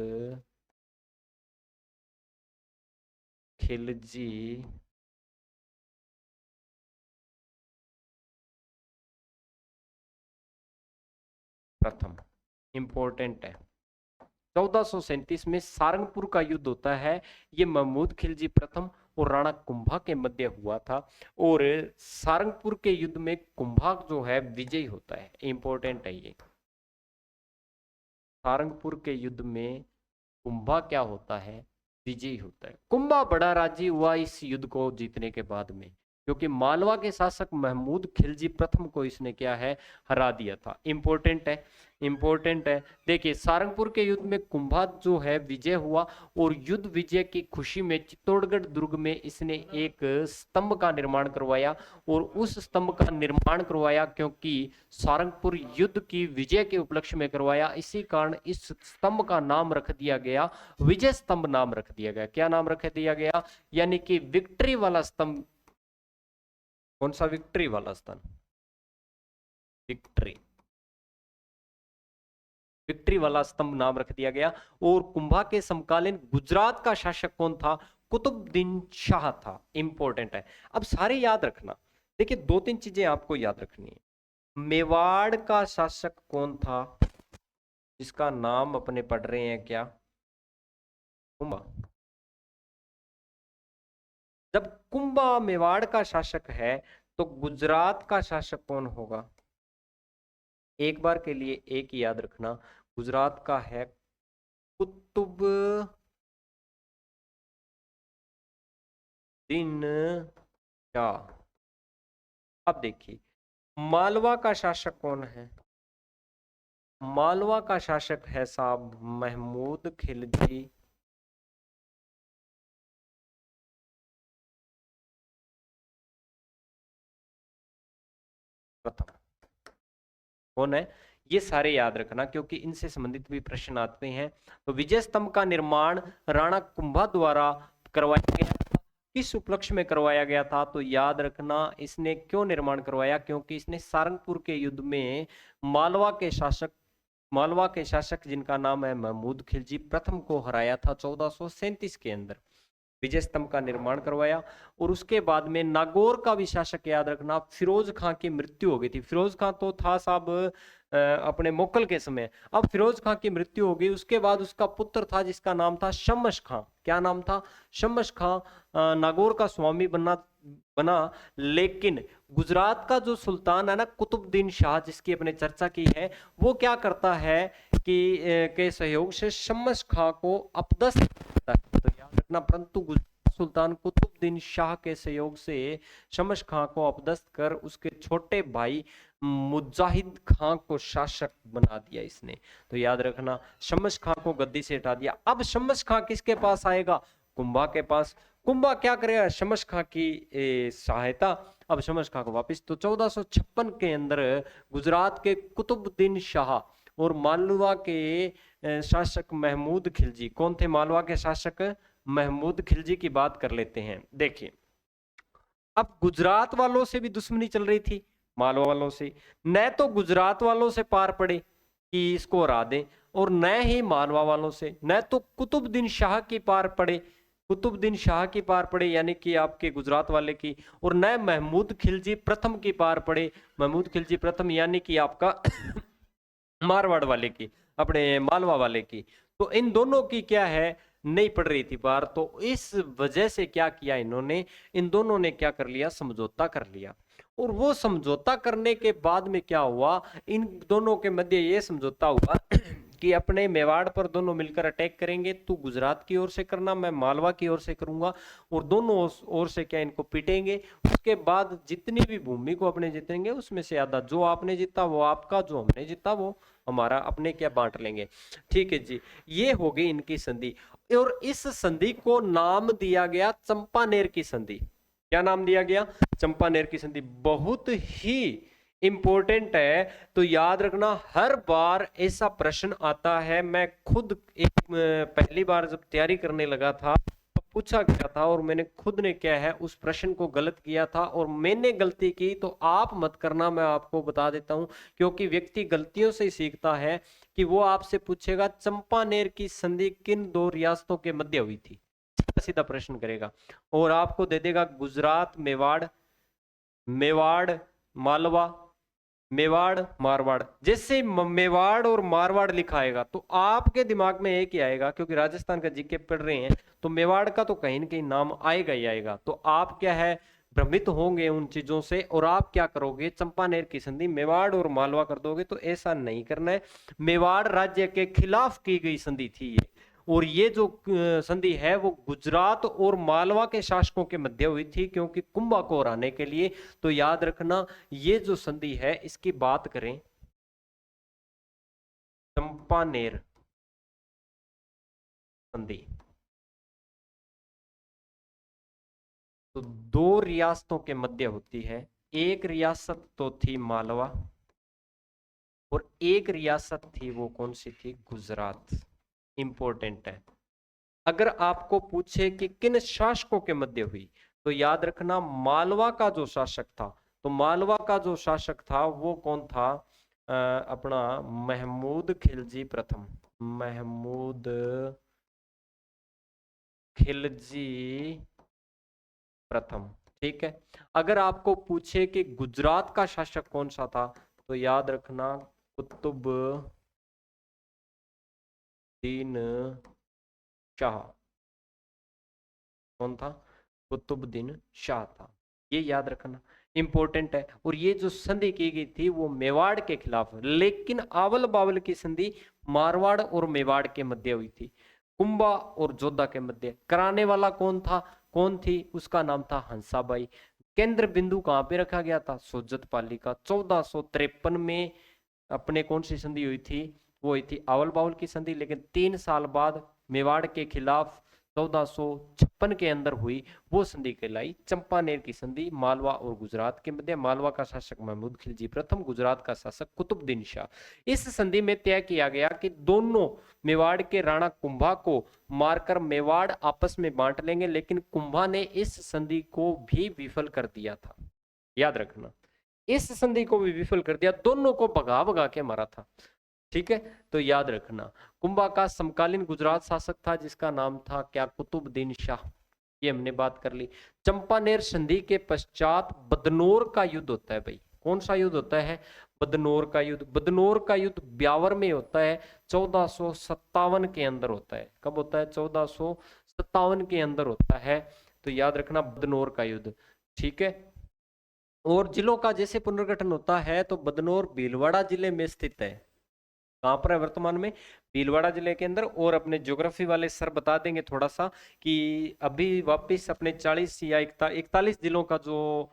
खिलजी प्रथम। इंपॉर्टेंट है, 1437 में सारंगपुर का युद्ध होता है। ये महमूद खिलजी प्रथम और राणा कुंभा के मध्य हुआ था। और सारंगपुर के युद्ध में कुंभा जो है विजयी होता है, इंपॉर्टेंट है ये। सारंगपुर के युद्ध में कुंभा क्या होता है, विजयी होता है। कुंभा बड़ा राजी हुआ इस युद्ध को जीतने के बाद में, क्योंकि मालवा के शासक महमूद खिलजी प्रथम को इसने क्या है, हरा दिया था। इंपॉर्टेंट है, इंपॉर्टेंट है। देखिए सारंगपुर के युद्ध में कुंभा जो है विजय हुआ, और युद्ध विजय की खुशी में चित्तौड़गढ़ दुर्ग में इसने एक स्तंभ का निर्माण करवाया, और उस स्तंभ का निर्माण करवाया क्योंकि सारंगपुर युद्ध की विजय के उपलक्ष्य में करवाया, इसी कारण इस स्तंभ का नाम रख दिया गया, विजय स्तंभ नाम रख दिया गया। क्या नाम रख दिया गया, यानी कि विक्ट्री वाला स्तंभ। कौन सा विक्ट्री वाला स्तंभ, विक्ट्री, विक्ट्री वाला स्तंभ नाम रख दिया गया। और कुंभा के समकालीन गुजरात का शासक कौन था, कुतुबुद्दीन शाह था। इंपॉर्टेंट है, अब सारे याद रखना। देखिए दो तीन चीजें आपको याद रखनी है। मेवाड़ का शासक कौन था, जिसका नाम अपने पढ़ रहे हैं क्या, कुंभा। जब कुंभा मेवाड़ का शासक है तो गुजरात का शासक कौन होगा, एक बार के लिए एक ही याद रखना, गुजरात का है कुतुबुद्दीन शाह। अब देखिए मालवा का शासक कौन है, मालवा का शासक है साहब महमूद खिलजी प्रथम। कौन है, ये सारे याद रखना क्योंकि इनसे संबंधित भी प्रश्न आते हैं। तो विजय स्तंभ का निर्माण राणा कुंभा द्वारा करवाया गया, किस उपलक्ष्य में करवाया गया था, तो याद रखना इसने क्यों निर्माण करवाया, क्योंकि इसने सारंगपुर के युद्ध में मालवा के शासक जिनका नाम है महमूद खिलजी प्रथम को हराया था 1437 के अंदर, विजय स्तंभ का निर्माण करवाया। और उसके बाद में नागौर का भी शासक याद रखना, फिरोज खां की मृत्यु हो गई थी। फिरोज खां तो था साहब अपने मोकल के समय, अब फिरोज खां की मृत्यु हो गई, उसके बाद उसका पुत्र था जिसका नाम था शमश खां। क्या नाम था, शमश खां नागौर का स्वामी बना। लेकिन गुजरात का जो सुल्तान है ना कुतुबुद्दीन शाह, जिसकी अपने चर्चा की है, वो क्या करता है कि के सहयोग से शमश खां को अपदस्थ करता है। तो याद रखना, परंतु गुजरात सुल्तान कुतुबुद्दीन शाह के सहयोग से शमश खां को अपदस्थ कर उसके छोटे भाई मुजाहिद खां को शासक बना दिया इसने। तो याद रखना शमश खां को गद्दी से हटा दिया। अब शमश खां किसके पास आएगा, कुंभा के पास। कुंभा क्या करेगा, शमश खां की सहायता। अब शमश खां को वापिस, तो 1456 के अंदर गुजरात के कुतुबुद्दीन शाह और मालवा के शासक महमूद खिलजी, कौन थे मालवा के शासक, महमूद खिलजी की बात कर लेते हैं। देखिए अब गुजरात वालों से भी दुश्मनी चल रही थी, मालवा वालों से, न तो गुजरात वालों से पार पड़े कि इसको हरा दें, और न ही मालवा वालों से, न तो कुतुबुद्दीन शाह की पार पड़े, कुतुबुद्दीन शाह की पार पड़े यानी कि आपके गुजरात वाले की, और न महमूद खिलजी प्रथम की पार पड़े, महमूद खिलजी प्रथम यानी कि आपका मारवाड़ वाले की, अपने मालवा वाले की। तो इन दोनों की क्या है, नहीं पड़ रही थी पार। तो इस वजह से क्या किया इन्होंने, इन दोनों ने क्या कर लिया, समझौता कर लिया। और वो समझौता करने के बाद में क्या हुआ, इन दोनों के मध्य ये समझौता हुआ कि अपने मेवाड़ पर दोनों मिलकर अटैक करेंगे, तू गुजरात की ओर से करना, मैं मालवा की ओर से करूंगा, और दोनों ओर से क्या इनको पीटेंगे। उसके बाद जितनी भी भूमि को अपने जीतेंगे उसमें से आधा जो आपने जीता वो आपका, जो हमने जीता वो हमारा, अपने क्या बांट लेंगे। ठीक है जी, ये हो गई इनकी संधि। और इस संधि को नाम दिया गया चंपानेर की संधि। क्या नाम दिया गया, चंपानेर की संधि। बहुत ही इंपॉर्टेंट है, तो याद रखना हर बार ऐसा प्रश्न आता है। मैं खुद एक पहली बार जब तैयारी करने लगा था तो पूछा गया था, और मैंने खुद ने क्या है उस प्रश्न को गलत किया था, और मैंने गलती की तो आप मत करना, मैं आपको बता देता हूं, क्योंकि व्यक्ति गलतियों से ही सीखता है। कि वो आपसे पूछेगा चंपानेर की संधि किन दो रियासतों के मध्य हुई थी, सीधा प्रश्न करेगा, और आपको दे देगा गुजरात मेवाड़, मेवाड़ मालवा, मेवाड़ मारवाड़। जैसे मेवाड़ और मारवाड़ लिखा आएगा तो आपके दिमाग में एक ही आएगा, क्योंकि राजस्थान का जीके पढ़ रहे हैं तो मेवाड़ का तो कहीं ना कहीं नाम आएगा ही आएगा। तो आप क्या है भ्रमित होंगे उन चीजों से और आप क्या करोगे, चंपानेर की संधि मेवाड़ और मालवा कर दोगे। तो ऐसा नहीं करना है। मेवाड़ राज्य के खिलाफ की गई संधि थी ये, और ये जो संधि है वो गुजरात और मालवा के शासकों के मध्य हुई थी, क्योंकि कुंभा को हराने के लिए। तो याद रखना, ये जो संधि है इसकी बात करें, चंपानेर संधि, तो दो रियासतों के मध्य होती है। एक रियासत तो थी मालवा और एक रियासत थी, वो कौन सी थी, गुजरात। इंपॉर्टेंट है। अगर आपको पूछे कि किन शासकों के मध्य हुई, तो याद रखना मालवा का जो शासक था, तो मालवा का जो शासक था वो कौन था, अपना महमूद खिलजी प्रथम। महमूद खिलजी प्रथम, ठीक है। अगर आपको पूछे कि गुजरात का शासक कौन सा था, तो याद रखना कुतुबुद्दीन शाह। कौन था, कुतुबुद्दीन शाह था। ये याद रखना इंपॉर्टेंट है। और ये जो संधि की गई थी वो मेवाड़ के खिलाफ, लेकिन आवल बावल की संधि मारवाड़ और मेवाड़ के मध्य हुई थी, कुंभा और जोधा के मध्य। कराने वाला कौन था, कौन थी, उसका नाम था हंसाबाई। केंद्र बिंदु कहां पे रखा गया था, सोजत पाली का। 1453 में अपने कौन सी संधि हुई थी, वो हुई थी आवल बावल की संधि। लेकिन 3 साल बाद मेवाड़ के खिलाफ 1456 के अंदर हुई वो संधि कहलाई चंपानेर की संधि, मालवा और गुजरात के मध्य। मालवा का शासक महमूद खिलजी प्रथम, गुजरात का शासक कुतुबुद्दीन शाह। इस संधि में तय किया गया कि दोनों मेवाड़ के राणा कुंभा को मारकर मेवाड़ आपस में बांट लेंगे, लेकिन कुंभा ने इस संधि को भी विफल कर दिया था। याद रखना, इस संधि को भी विफल कर दिया, दोनों को भगा भगा के मारा था, ठीक है। तो याद रखना, कुंभा का समकालीन गुजरात शासक था जिसका नाम था क्या, कुतुबुद्दीन शाह। ये हमने बात कर ली। चंपानेर संधि के पश्चात बदनौर का युद्ध होता है भाई। कौन सा युद्ध होता है, बदनौर का युद्ध। बदनौर का युद्ध ब्यावर में होता है, 1457 के अंदर होता है। कब होता है, 1457 के अंदर होता है। तो याद रखना बदनौर का युद्ध, ठीक है। और जिलों का जैसे पुनर्गठन होता है, तो बदनौर भीलवाड़ा जिले में स्थित है। कहां पर है वर्तमान में, भीलवाड़ा जिले के अंदर। और अपने ज्योग्राफी वाले सर बता देंगे थोड़ा सा कि अभी वापस अपने 40 या 41 जिलों का जो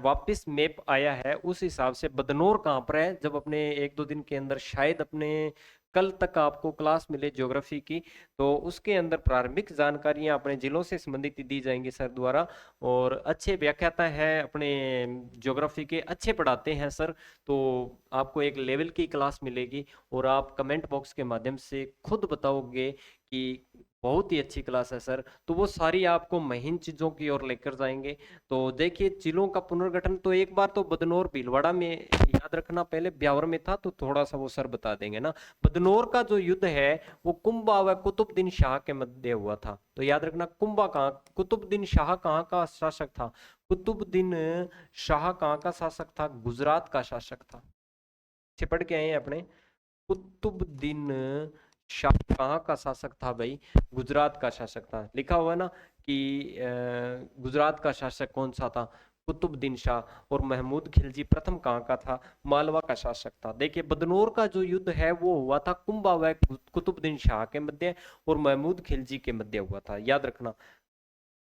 वापस मैप आया है, उस हिसाब से बदनौर कहाँ पर है। जब अपने 1-2 दिन के अंदर शायद अपने कल तक आपको क्लास मिले ज्योग्राफी की, तो उसके अंदर प्रारंभिक जानकारियां अपने जिलों से संबंधित दी जाएंगी सर द्वारा। और अच्छे व्याख्याता है अपने ज्योग्राफी के, अच्छे पढ़ाते हैं सर। तो आपको एक लेवल की क्लास मिलेगी और आप कमेंट बॉक्स के माध्यम से खुद बताओगे कि बहुत ही अच्छी क्लास है सर। तो वो सारी आपको महीन चीजों की ओर लेकर जाएंगे। तो देखिए, जिलों का पुनर्गठन तो एक बार तो बदनौर भीलवाड़ा में याद रखना, पहले ब्यावर में था, तो थोड़ा सा वो सर बता देंगे ना। बदनौर का जो युद्ध है वो कुंभा व कुतुबुद्दीन शाह के मध्य हुआ था। तो याद रखना, कुंभा कहाँ, कुतुबुद्दीन शाह कहाँ का शासक था, कुतुबुद्दीन शाह कहाँ का शासक था, गुजरात का शासक था। पढ़ के आए हैं अपने, कुतुबुद्दीन शाह कहाँ का शासक था भाई, गुजरात का शासक था। लिखा हुआ है ना कि गुजरात का शासक कौन सा था, कुतुबुद्दीन शाह। और महमूद खिलजी प्रथम कहाँ का था, मालवा का शासक था। देखिए, बदनौर का जो युद्ध है वो हुआ था कुंभा व कुतुबुद्दीन शाह के मध्य और महमूद खिलजी के मध्य हुआ था। याद रखना,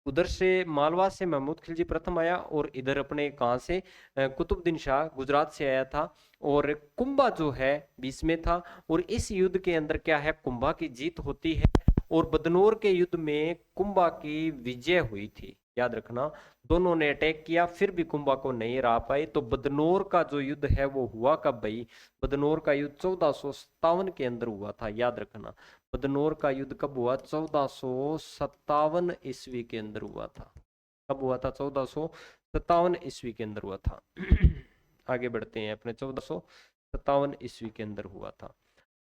उधर से मालवा से महमूद खिलजी प्रथम आया और इधर अपने कहाँ से, कुतुबुद्दीन शाह गुजरात से आया था। और कुंभा जो है बीच में था। और इस युद्ध के अंदर क्या है, कुंभा की जीत होती है और बदनौर के युद्ध में कुंभा की विजय हुई थी। याद रखना, दोनों ने अटैक किया फिर भी कुंभा को नहीं हरा पाए। तो बदनौर का जो युद्ध है वो हुआ कब भाई, बदनौर का युद्ध 1457 के अंदर हुआ था। याद रखना, बदनौर का युद्ध कब हुआ, 1457 ईस्वी के अंदर हुआ था। कब हुआ था, 1457 ईस्वी के अंदर हुआ था। आगे बढ़ते हैं अपने, 1457 ईस्वी के अंदर हुआ था।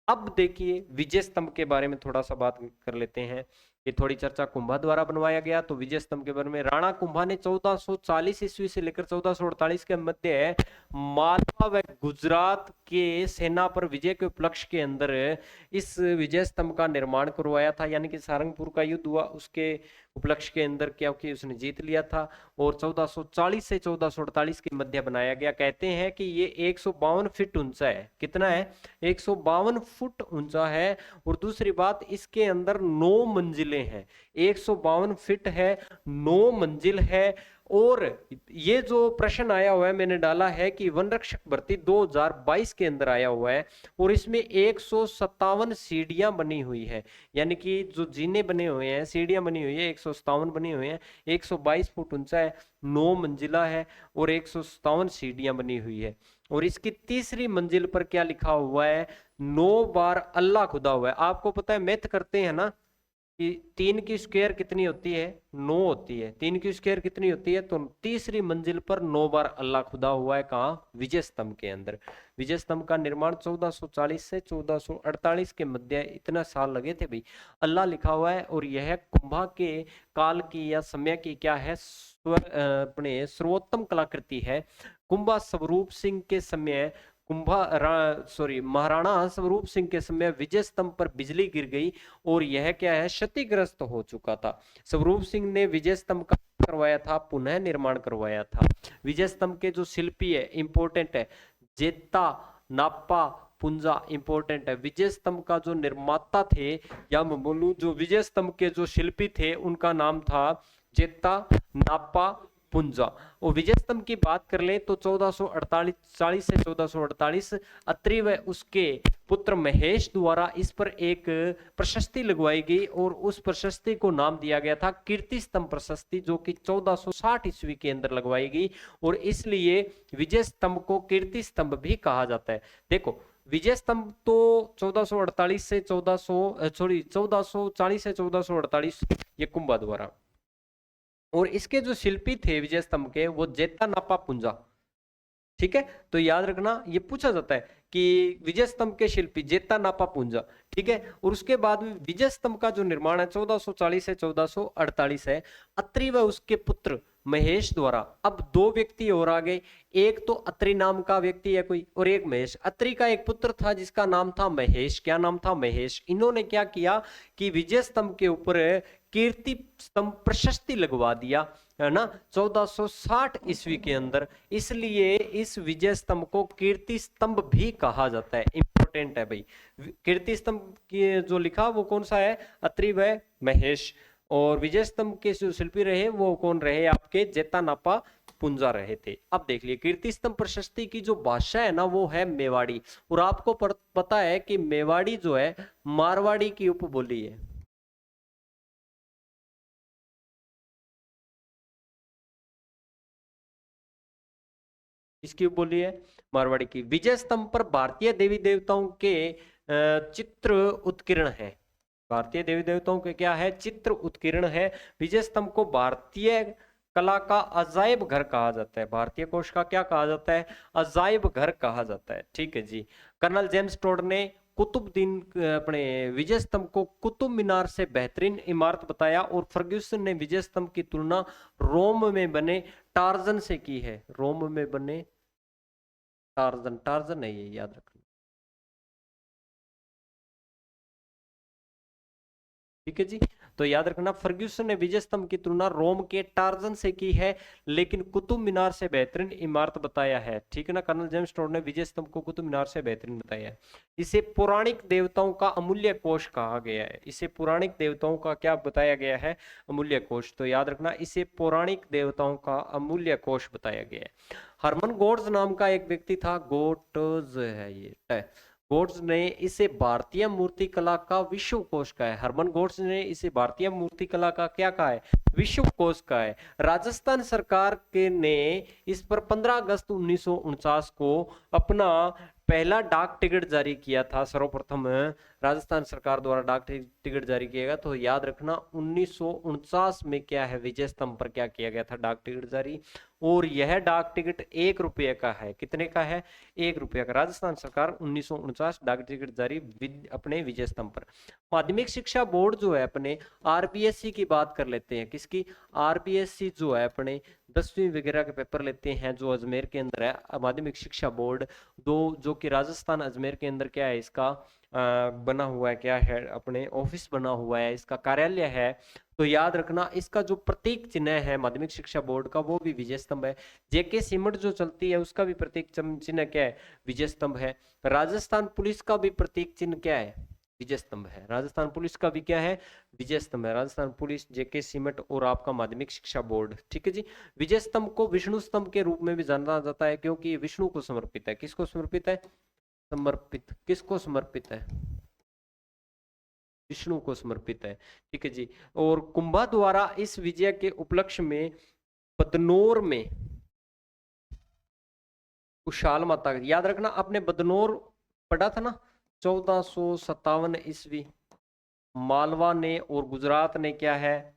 अब देखिए, विजय स्तंभ के बारे में थोड़ा सा बात कर लेते हैं ये थोड़ी चर्चा कुंभा द्वारा बनवाया गया। तो विजय स्तंभ के बारे में, राणा कुंभा ने 1440 ईस्वी से लेकर 1448 के मध्य मालवा व गुजरात के सेना पर विजय के उपलक्ष्य के अंदर इस विजय स्तंभ का निर्माण करवाया था। यानी कि सारंगपुर का युद्ध हुआ, उसके उपलक्ष्य के अंदर क्योंकि उसने जीत लिया था, और 1440 से 1448 के मध्य बनाया गया। कहते हैं कि ये 152 फीट ऊंचा है। कितना है? 152 फुट ऊंचा है। और दूसरी बात, इसके अंदर 9 मंजिलें हैं। 152 फीट है, 9 मंजिल है। और ये जो प्रश्न आया हुआ है, मैंने डाला है कि वन रक्षक भर्ती 2022 के अंदर आया हुआ है, और इसमें 157 सीढ़ियां बनी हुई है। यानी कि जो जीने बने हुए हैं, सीढ़ियां बनी हुई है, 157 बनी हुई है। 122 फुट ऊंचा है, 9 मंजिला है, और 157 सीढ़ियां बनी हुई है। और इसकी तीसरी मंजिल पर क्या लिखा हुआ है? 9 बार अल्लाह खुदा हुआ है। आपको पता है, मैथ करते हैं ना कि 3 की स्क्वायर कितनी होती है? 9 होती है। 3 की स्क्वायर कितनी होती है? तो तीसरी मंजिल पर 9 बार अल्लाह खुदा हुआ है। कहाँ? विजय स्तंभ के अंदर। विजय स्तंभ का निर्माण 1440 से 1448 के मध्य, इतना साल लगे थे भाई। अल्लाह लिखा हुआ है। और यह कुंभा के काल की या समय की क्या है? अपने सर्वोत्तम कलाकृति है। कुंभा स्वरूप सिंह के समय महाराणा स्वरूप सिंह के समय विजय स्तंभ पर बिजली गिर गई, और यह क्या है? क्षतिग्रस्त हो चुका था। स्वरूप सिंह ने विजय स्तंभ का करवाया था, पुनः निर्माण करवाया था। विजय स्तंभ के जो शिल्पी है, इंपॉर्टेंट है, जेता नापा पुंजा, इंपॉर्टेंट है। विजय स्तंभ का जो निर्माता थे, या मैं बोलूं जो विजय स्तंभ के जो शिल्पी थे, उनका नाम था जेता नापा पुंजा। और विजय स्तंभ की बात कर ले तो 1448 से 1448 अत्रि व उसके पुत्र महेश द्वारा इस पर एक प्रशस्ति लगवाई गई, और उस प्रशस्ति को नाम दिया गया था कीर्ति स्तंभ प्रशस्ति, जो कि 1460 ईस्वी के अंदर लगवाई गई। और इसलिए विजय स्तंभ को कीर्ति स्तंभ भी कहा जाता है। देखो, विजय स्तंभ तो 1448 से 1440 से 1448 ये कुंभा द्वारा, और इसके जो शिल्पी थे विजय स्तंभ के, वो जेता नापा पुंजा। ठीक है, तो याद रखना, ये पूछा जाता है कि विजय स्तंभ के शिल्पी जेता नापा पुंजा। ठीक है, और उसके बाद में विजय स्तंभ का जो निर्माण है 1440 से 1448 है, अत्रि व उसके पुत्र महेश द्वारा। अब 2 व्यक्ति और आ गए, एक तो अत्रि नाम का व्यक्ति है कोई, और एक महेश। अत्रि का एक पुत्र था जिसका नाम था महेश। क्या नाम था? महेश। इन्होंने क्या किया कि विजय स्तंभ के ऊपर कीर्ति स्तंभ प्रशस्ति लगवा दिया, है ना, 1460 ईस्वी के अंदर। इसलिए इस विजय स्तंभ को कीर्ति स्तंभ भी कहा जाता है। इंपॉर्टेंट है भाई। कीर्ति स्तंभ की जो लिखा वो कौन सा है? अत्रि व महेश। और विजय स्तंभ के जो शिल्पी रहे वो कौन रहे? आपके जेता नापा पुंजा रहे थे। अब देख लिए, कीर्ति स्तंभ प्रशस्ति की जो भाषा है ना, वो है मेवाड़ी। और आपको पता है कि मेवाड़ी जो है मारवाड़ी की उपबोली है। इसकी बोली है मारवाड़ी की। विजय स्तंभ पर भारतीय देवी देवताओं के चित्र उत्कीर्ण है। भारतीय देवी देवताओं के क्या है? चित्र उत्कीर्ण है। विजय स्तंभ को भारतीय कला का अजायब घर कहा जाता है। भारतीय कोश का क्या कहा जाता है? अजायब घर कहा जाता है। ठीक है जी। कर्नल जेम्स टोड ने कुतुबुद्दीन अपने विजय स्तंभ को कुतुब मीनार से बेहतरीन इमारत बताया, और फर्ग्यूसन ने विजय स्तंभ की तुलना रोम में बने टार्जन से की है। रोम में बने टार्जन, टार्जन नहीं है, याद रखना। ठीक है जी, तो याद रखना, फर्ग्यूसन ने विजय स्तंभ की तुलना रोम के टार्जन से की है, लेकिन कुतुब मीनार से बेहतरीन इमारत बताया है। ठीक है ना। कर्नल जेम्स टोड ने विजय स्तंभ को कुतुब मीनार से बेहतरीन बताया है। इसे पौराणिक देवताओं का अमूल्य कोष कहा गया है। इसे पौराणिक देवताओं का क्या बताया गया है? अमूल्य कोष। तो याद रखना, इसे पौराणिक देवताओं का अमूल्य कोष बताया गया है। हरमन गोड्स नाम का एक व्यक्ति था, गोट्स है ये, गोड्स ने इसे भारतीय मूर्ति कला का विश्व कोश कहा है। हरमन गोड्स ने इसे भारतीय मूर्ति कला का क्या कहा है? विश्व कोश कहा है। राजस्थान सरकार के ने इस पर 15 अगस्त 1949 को अपना पहला डाक टिकट जारी किया था। सर्वप्रथम राजस्थान सरकार द्वारा डाक टिकट जारी किया गया। तो याद रखना 1949 में क्या है, विजय स्तंभ पर क्या किया गया था, डाक टिकट जारी। और यह डाक टिकट 1 रुपये का है। कितने का है? 1 रुपये का। राजस्थान सरकार 1949 डाक टिकट जारी अपने विजय स्तंभ पर। माध्यमिक शिक्षा बोर्ड जो है अपने, आरपीएससी की बात कर लेते हैं। किसकी? आरपीएससी जो है अपने 10वीं वगैरह के पेपर लेते हैं, जो अजमेर के अंदर है। माध्यमिक शिक्षा बोर्ड दो, जो कि राजस्थान अजमेर के अंदर क्या है, इसका बना हुआ है, क्या है, अपने ऑफिस बना हुआ है, इसका कार्यालय है। तो याद रखना इसका जो प्रतीक चिन्ह है माध्यमिक शिक्षा बोर्ड का, वो भी विजय स्तंभ है। जेके सीमेंट जो चलती है उसका भी प्रतीक चिन्ह क्या है? विजय स्तंभ है। राजस्थान पुलिस का भी प्रतीक चिन्ह क्या है? विजय स्तंभ है। राजस्थान पुलिस का भी क्या है? विजय स्तंभ है। राजस्थान पुलिस, जेके सीमेंट और आपका माध्यमिक शिक्षा बोर्ड। ठीक है जी। विजय स्तंभ को विष्णु स्तंभ के रूप में भी जाना जाता है, क्योंकि ये विष्णु को समर्पित है। किसको समर्पित है? समर्पित। किसको समर्पित है? विष्णु को समर्पित है। ठीक है जी। और कुंभा द्वारा इस विजय के उपलक्ष्य में बदनौर में कुशाल माता, याद रखना आपने बदनौर पढ़ा था ना, 1457 ईस्वी। मालवा ने और गुजरात ने क्या है,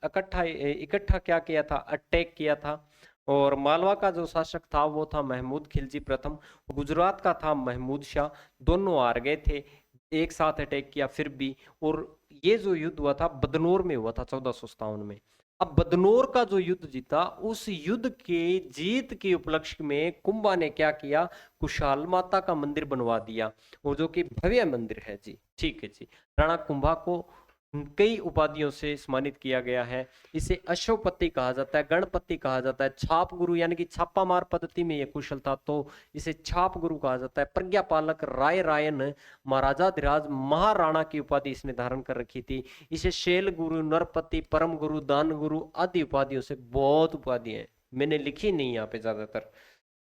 इकट्ठा क्या किया था? अटैक किया था। और मालवा का जो शासक था वो था महमूद खिलजी प्रथम, गुजरात का था महमूद शाह। दोनों हार गए थे, एक साथ अटैक किया फिर भी। और ये जो युद्ध हुआ था बदनौर में हुआ था 1457 में। अब बदनौर का जो युद्ध जीता, उस युद्ध के जीत के उपलक्ष्य में कुंभा ने क्या किया? कुशाल माता का मंदिर बनवा दिया, और जो कि भव्य मंदिर है जी। ठीक है जी। राणा कुंभा को कई उपाधियों से सम्मानित किया गया है। इसे अश्वपति कहा जाता है, गणपति कहा जाता है, छाप गुरु यानी कि छापा मार पद्धति में यह कुशल था तो इसे छाप गुरु कहा जाता है, प्रज्ञा पालक, राय रायन, महाराजाधिराज, महाराणा की उपाधि इसने धारण कर रखी थी। इसे शैल गुरु, नरपति, परम गुरु, दान गुरु आदि उपाधियों से, बहुत उपाधि है, मैंने लिखी नहीं यहाँ पे ज्यादातर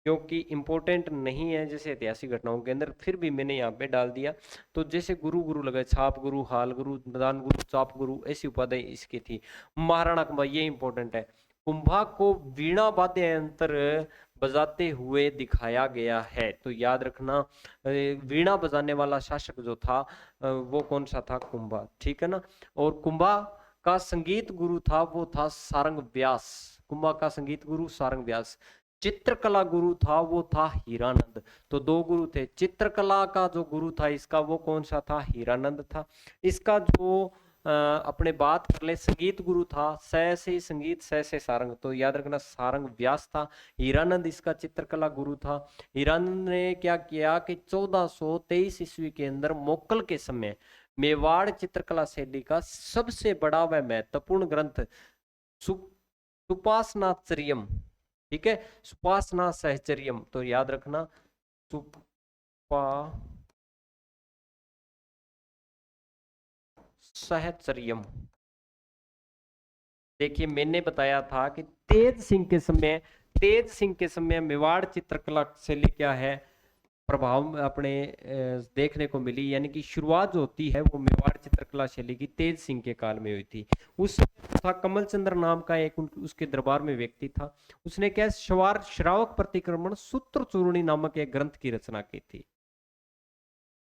क्योंकि इंपॉर्टेंट नहीं है जैसे ऐतिहासिक घटनाओं के अंदर, फिर भी मैंने यहाँ पे डाल दिया। तो जैसे गुरु गुरु लगे, छाप गुरु, हाल गुरु, दान गुरु, चाप गुरु, ऐसी उपाधि इसकी थी। महाराणा कुंभा, ये इंपॉर्टेंट है। कुंभा को वीणा वाद्य यंत्र बजाते हुए दिखाया गया है। तो याद रखना वीणा बजाने वाला शासक जो था वो कौन सा था? कुंभा। ठीक है ना। और कुंभा का संगीत गुरु था वो था सारंग व्यास। कुंभा का संगीत गुरु सारंग व्यास। चित्रकला गुरु था वो था हीरानंद। तो दो गुरु थे। चित्रकला का जो गुरु था इसका, वो कौन सा था? हीरानंद था। इसका जो अपने बात कर ले, संगीत गुरु था, स से संगीत, स से सारंग, तो याद रखना सारंग व्यास था। हीरानंद इसका चित्रकला गुरु था। हीरानंद ने क्या किया कि 1423 ईस्वी के अंदर मोक्कल के समय मेवाड़ चित्रकला शैली का सबसे बड़ा व महत्वपूर्ण ग्रंथ सुपासनाचर्यम, ठीक है, सुपासना सहचर्यम, तो याद रखना सुपा सहचर्यम। देखिए मैंने बताया था कि तेज सिंह के समय मेवाड़ चित्रकला शैली क्या है, प्रभाव अपने देखने को मिली, यानी कि शुरुआत जो होती है वो मेवाड़ चित्रकला शैली की तेज सिंह के काल में हुई थी। उस था कमल चंद्र नाम का एक उसके दरबार में व्यक्ति था। उसने क्या श्रावक प्रतिक्रमण सूत्र चूर्णी नामक एक ग्रंथ की रचना की थी,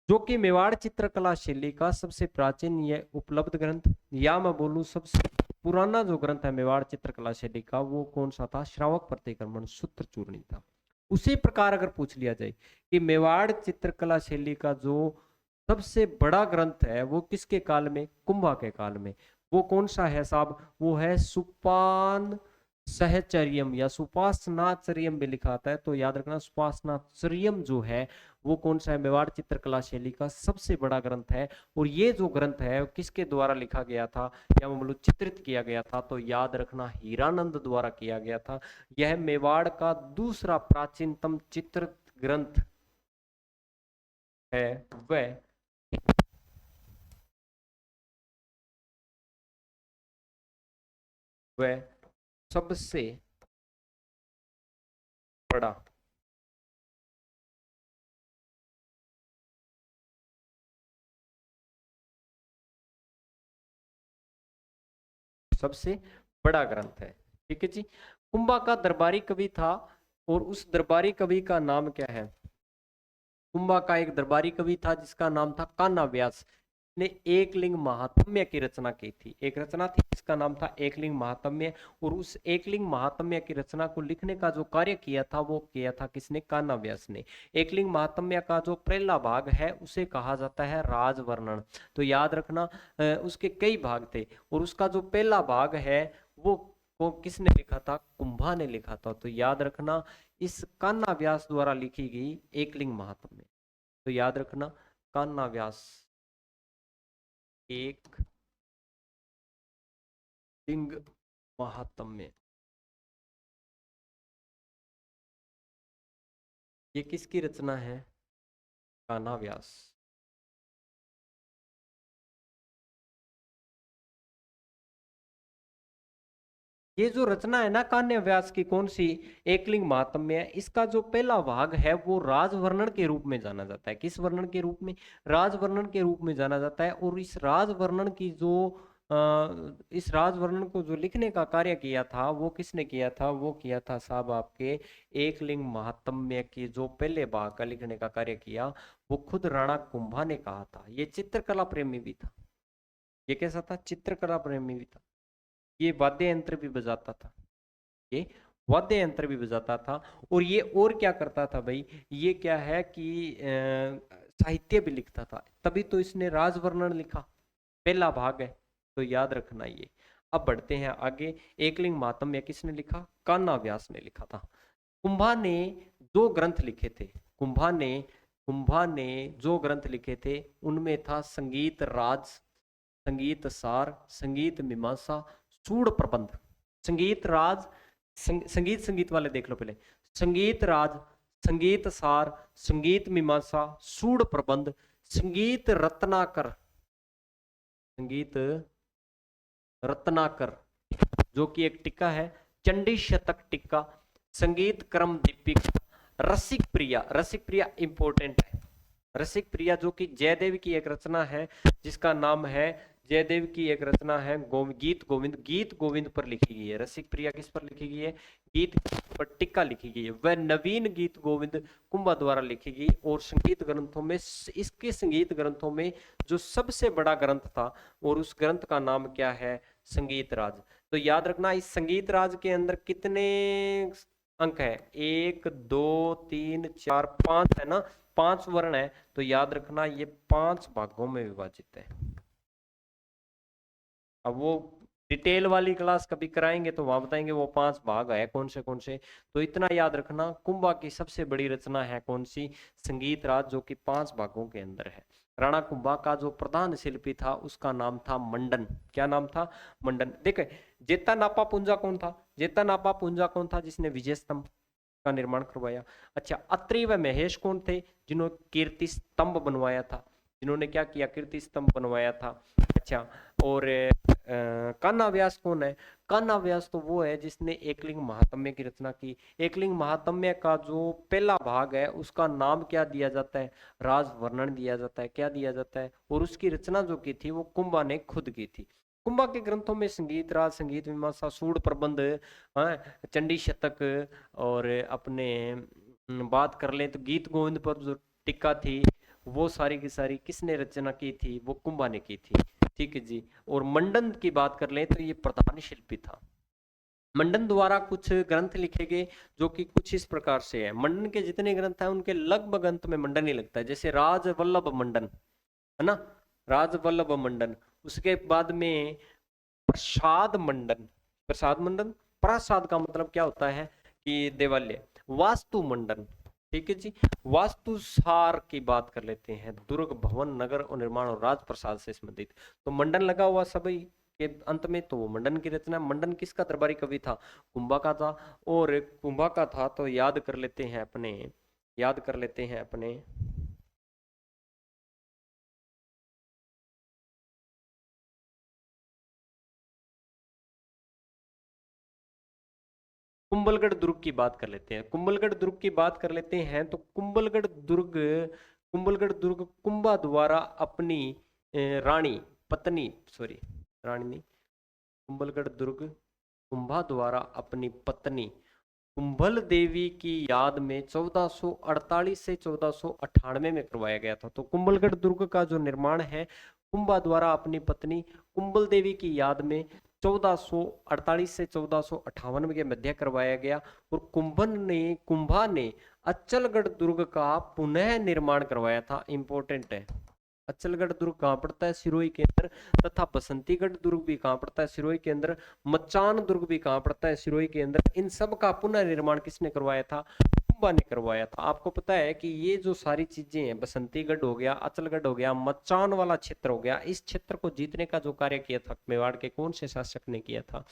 जो कि मेवाड़ चित्रकला शैली का सबसे प्राचीन यह उपलब्ध ग्रंथ, या मैं बोलूं सबसे पुराना जो ग्रंथ है मेवाड़ चित्रकला शैली का, वो कौन सा था? श्रावक प्रतिक्रमण सूत्र चूर्णी था। उसी प्रकार अगर पूछ लिया जाए कि मेवाड़ चित्रकला शैली का जो सबसे बड़ा ग्रंथ है वो किसके काल में? कुंभा के काल में। वो कौन सा है साहब? वो है सुपान सहचर्यम या सुपासनाचर्यम भी लिखा आता है। तो याद रखना सुपासनाचर्यम जो है वो कौन सा है? मेवाड़ चित्रकला शैली का सबसे बड़ा ग्रंथ है। और ये जो ग्रंथ है किसके द्वारा लिखा गया था या मतलब चित्रित किया गया था? तो याद रखना हीरानंद द्वारा किया गया था। यह मेवाड़ का दूसरा प्राचीनतम चित्रित ग्रंथ है वह सबसे बड़ा सबसे बड़ा ग्रंथ है। ठीक है जी। कुंभा का दरबारी कवि था और उस दरबारी कवि का नाम क्या है? कुंभा का एक दरबारी कवि था जिसका नाम था कान्हा व्यास ने एकलिंग महात्म्य की रचना की थी। एक रचना थी जिसका नाम था एकलिंग महात्म्य, और उस एकलिंग महात्म्य की रचना को लिखने का जो कार्य किया था वो किया था किसने? कान्हा व्यास ने। एकलिंग महात्म्य का जो पहला भाग है उसे कहा जाता है राजवर्णन। तो याद रखना उसके कई भाग थे, और उसका जो पहला भाग है वो किसने लिखा था? कुंभा ने लिखा था। तो याद रखना इस कान्हा व्यास द्वारा लिखी गई एकलिंग महात्म्य। तो याद रखना कान्हा व्यास एक लिंग महात्म्य, ये किसकी रचना है? कान्हा व्यास। ये जो रचना है ना कान्हा व्यास की, कौन सी? एकलिंग महात्म्य है। इसका जो पहला भाग है वो राजवर्णन के रूप में जाना जाता है। किस वर्णन के रूप में? राजवर्णन के रूप में जाना जाता है। और इस राजवर्णन की जो इस राजवर्णन को जो लिखने का कार्य किया था वो किसने किया था? वो किया था साहब आपके एकलिंग महात्म्य की जो पहले भाग का लिखने का कार्य किया वो खुद राणा कुंभा ने कहा था। ये चित्रकला प्रेमी भी था। ये कैसा था? चित्रकला प्रेमी भी था। ये वाद्य यंत्र भी बजाता था। ये वाद्य यंत्र भी बजाता था। और ये और क्या करता था भाई? ये क्या है कि साहित्य भी लिखता था। तभी तो इसने राजवर्णन लिखा, पहला भाग है। तो याद रखना ये। अब बढ़ते हैं आगे। एकलिंग महात्म्य किसने लिखा? कान्हा व्यास ने लिखा था। कुंभा ने दो ग्रंथ लिखे थे। कुंभा ने कुंभा ने जो ग्रंथ लिखे थे उनमें था संगीत राज, संगीत सार, संगीत मीमांसा, सूड प्रबंध। संगीत राज, संगीत वाले देख लो पहले। संगीत राज, संगीत सार, संगीत मीमांसा, सूड प्रबंध, संगीत रत्नाकर, संगीत रत्नाकर जो कि एक टीका है, चंडी शतक टीका, संगीत क्रम दीपिका, रसिक प्रिया। रसिक प्रिया इंपॉर्टेंट है। रसिक प्रिया जो कि जयदेव की एक रचना है जिसका नाम है, जयदेव की एक रचना है गीत गोविंद। गीत गोविंद पर लिखी गई है। रसिक प्रिया किस पर लिखी गई है? गीत पर टिक्का लिखी गई है। वह नवीन गीत गोविंद कुंभा द्वारा लिखी गई। और संगीत ग्रंथों में, इसके संगीत ग्रंथों में जो सबसे बड़ा ग्रंथ था और उस ग्रंथ का नाम क्या है? संगीत राज। तो याद रखना इस संगीत राज के अंदर कितने अंक है? 1 2 3 4 5 है ना? 5 वर्ण है। तो याद रखना ये 5 भागों में विभाजित है। अब वो डिटेल वाली क्लास कभी कराएंगे तो वहां बताएंगे वो 5 भाग है कौन से कौन से। तो इतना याद रखना कुंभा की सबसे बड़ी रचना है कौन सी? संगीत राज, जो कि 5 भागों के अंदर है। राणा कुंभा का जो प्रधान शिल्पी था उसका नाम था मंडन। क्या नाम था? मंडन। देखे जेता नापा पुंजा कौन था? जेता नापा पुंजा कौन था जिसने विजय स्तंभ का निर्माण करवाया? अच्छा, अत्रि व महेश कौन थे जिन्होंने कीर्ति स्तंभ बनवाया था? जिन्होंने क्या किया? कीर्ति स्तंभ बनवाया था। अच्छा, और कान्हा व्यास कौन है? कान्हा व्यास तो वो है जिसने एकलिंग महात्म्य की रचना की। एकलिंग महात्म्य का जो पहला भाग है उसका नाम क्या दिया जाता है? राजवर्णन दिया जाता है। क्या दिया जाता है? और उसकी रचना जो की थी वो कुंभा ने खुद की थी। कुंभा के ग्रंथों में संगीत राज, संगीत मीमांसा, सूड प्रबंध, चंडी शतक, और अपने बात कर ले तो गीत गोविंद पर जो टिक्का थी वो सारी की सारी किसने रचना की थी? वो कुंभा ने की थी। ठीक है जी। और मंडन की बात कर ले तो ये प्रधान शिल्पी था। मंडन द्वारा कुछ ग्रंथ लिखे गए जो कि कुछ इस प्रकार से है। मंडन के जितने ग्रंथ हैं उनके लगभग अंत में मंडन ही लगता है। जैसे राजवल्लभ मंडन है ना, राजवल्लभ मंडन। उसके बाद में प्रसाद मंडन। प्रसाद मंडन, प्रसाद का मतलब क्या होता है कि देवालय। वास्तु मंडन। ठीक है जी। वास्तु सार की बात कर लेते हैं। दुर्ग भवन नगर और निर्माण और राजप्रसाद से संबंधित। तो मंडन लगा हुआ सभी के अंत में, तो वो मंडन की रचना। मंडन किसका दरबारी कवि था? कुंभा का था। और कुंभा का था तो याद कर लेते हैं अपने, याद कर लेते हैं अपने कुंभलगढ़ दुर्ग की बात कर लेते हैं। कुंभलगढ़ दुर्ग की बात कर लेते हैं तो कुंभलगढ़ दुर्ग, कुंभलगढ़ दुर्ग कुंभा द्वारा अपनी रानी पत्नी, सॉरी रानी नहीं, कुंभलगढ़ दुर्ग कुंभा द्वारा अपनी पत्नी कुंभल देवी की याद में 1448 से 1498 में करवाया गया था। तो कुंभलगढ़ दुर्ग का जो निर्माण है कुंभा द्वारा अपनी पत्नी कुंभल देवी की याद में 1448 से 1458 के मध्य करवाया गया। और कुंभा ने अच्चलगढ़ दुर्ग का पुनः निर्माण करवाया था। इंपॉर्टेंट है, अच्चलगढ़ दुर्ग कहाँ पड़ता है? सिरोही के अंदर। तथा बसंतीगढ़ दुर्ग भी कहाँ पड़ता है? सिरोही के अंदर। मचान दुर्ग भी कहाँ पड़ता है? सिरोही के अंदर। इन सब का पुनः निर्माण किसने करवाया था? कुंभा ने करवाया था। आपको पता है कि ये जो सारी चीजें हैं, बसंतीगढ़ हो गया, अचलगढ़ हो गया, मचान वाला क्षेत्र हो गया, इस क्षेत्र को जीतने का जो कार्य किया था मेवाड़ के कौन से शासक ने किया था?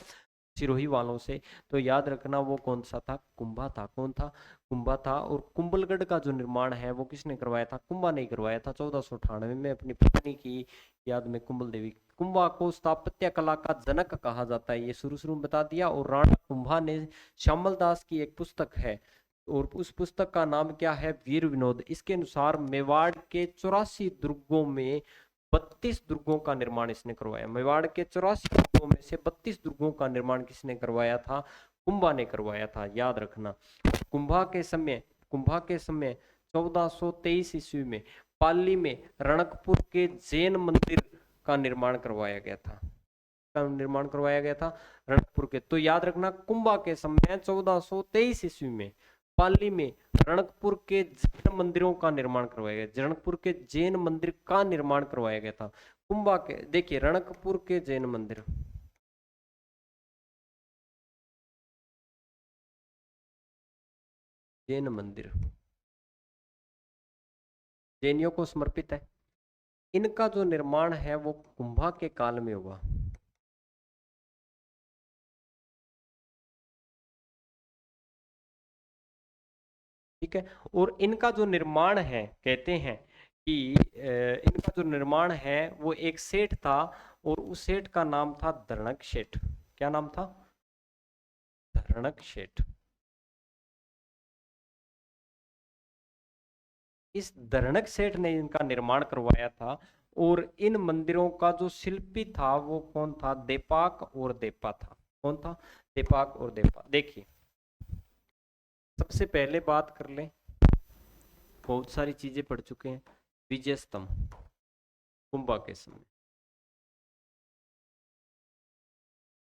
सिरोही वालों से। तो याद रखना वो कौन सा था? कुंभा था। कौन था? कुंभा था। और कुंभलगढ़ का जो निर्माण है वो किसने करवाया था? कुंभा ने करवाया था 1498 में अपनी पत्नी की याद में कुंभल देवी। कुंभा को स्थापत्य कला का जनक कहा जाता है, ये शुरू शुरू में बता दिया। और राणा कुंभा ने श्यामल दास की एक पुस्तक है और उस पुस्तक का नाम क्या है? वीर विनोद। इसके अनुसार मेवाड़ के 84 दुर्गों में 32 दुर्गों का निर्माण इसने करवाया। मेवाड़ के 84 दुर्गों में से 32 दुर्गों का निर्माण किसने करवाया था? कुंभा ने करवाया था, याद रखना। कुंभा के समय 1423 ईस्वी में पाली में रणकपुर के जैन मंदिर का निर्माण करवाया गया था। रणकपुर के। तो याद रखना कुंभा के समय 1423 ईस्वी में पाली में रणकपुर के जैन मंदिरों का निर्माण करवाया गया। रणकपुर के जैन मंदिर का निर्माण करवाया गया था कुंभा के। देखिए रणकपुर के जैन मंदिर, जैन मंदिर जैनियों को समर्पित है। इनका जो निर्माण है वो कुंभा के काल में हुआ। ठीक है। और इनका जो निर्माण है, कहते हैं कि इनका जो निर्माण है वो एक सेठ था और उस सेठ का नाम था धरणक सेठ। क्या नाम था? धरणक सेठ। इस धरणक सेठ ने इनका निर्माण करवाया था। और इन मंदिरों का जो शिल्पी था वो कौन था? देपाक और देपा था। कौन था? देपाक और देपा। देखिए सबसे पहले बात कर लें, बहुत सारी चीजें पढ़ चुके हैं। विजय स्तंभ कुंभा के समय,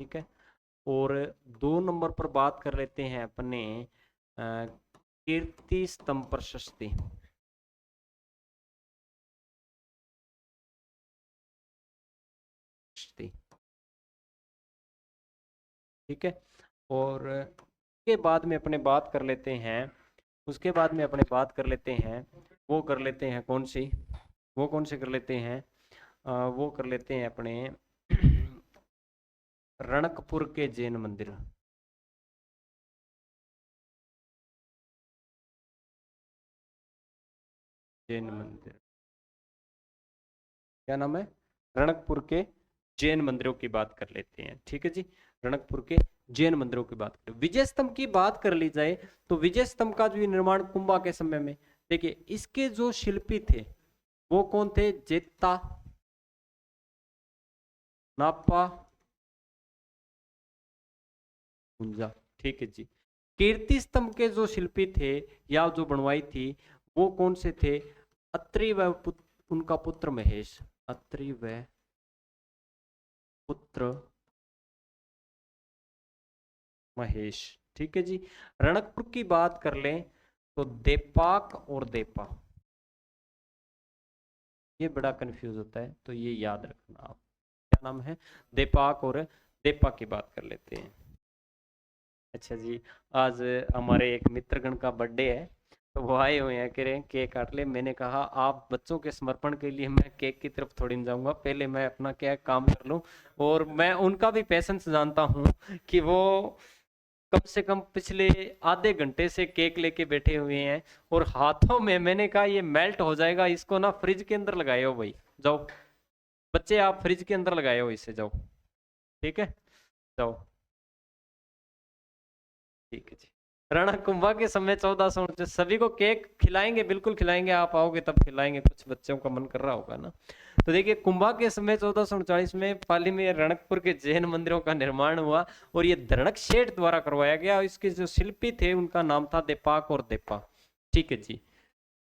ठीक है। और 2 नंबर पर बात कर लेते हैं अपने कीर्ति स्तंभ प्रशस्ति। ठीक है। और उसके बाद में अपने बात कर लेते हैं, वो कर लेते हैं कौन सी, वो कौन से कर लेते हैं? वो कर लेते हैं अपने रणकपुर के जैन मंदिर। जैन मंदिर क्या नाम है? रणकपुर के जैन मंदिरों की बात कर लेते हैं। ठीक है जी, रणकपुर के जैन मंदिरों की बात करें। विजय स्तंभ की बात कर ली जाए तो विजय स्तंभ का जो निर्माण कुंभा के समय में, देखिए इसके जो शिल्पी थे वो कौन थे? जेता, नापा, कुंजा। ठीक है जी। कीर्ति स्तंभ के जो शिल्पी थे या जो बनवाई थी वो कौन से थे? अत्रि व उनका पुत्र महेश। अत्रि व पुत्र महेश। ठीक है जी। रणकपुर की बात कर लें तो देपाक और देपा, ये बड़ा कंफ्यूज होता है तो ये याद रखना आप। क्या नाम है? देपाक और देपा की बात कर लेते हैं। अच्छा जी, आज हमारे एक मित्रगण का बर्थडे है तो वो आए हुए हैं, कह रहे हैं केक काट ले। मैंने कहा आप बच्चों के समर्पण के लिए मैं केक की तरफ थोड़ी नहीं जाऊंगा, पहले मैं अपना क्या काम कर लूं। और मैं उनका भी पेशेंस जानता हूं कि वो कम से कम पिछले आधे घंटे से केक लेके बैठे हुए हैं और हाथों में, मैंने कहा ये मेल्ट हो जाएगा, इसको ना फ्रिज के अंदर लगाए हो भाई, जाओ बच्चे आप फ्रिज के अंदर लगाए हो इसे, जाओ। ठीक है, जाओ। ठीक है जी। राणा कुंभा के समय 1449, सभी को केक खिलाएंगे, बिल्कुल खिलाएंगे, आप आओगे तब खिलाएंगे, कुछ बच्चों का मन कर रहा होगा ना। तो देखिए कुंभा के समय 1439 में पाली में रणकपुर के जैन मंदिरों का निर्माण हुआ और ये धरणक सेठ द्वारा करवाया गया। इसके जो शिल्पी थे उनका नाम था देपाक और देपा। ठीक है जी।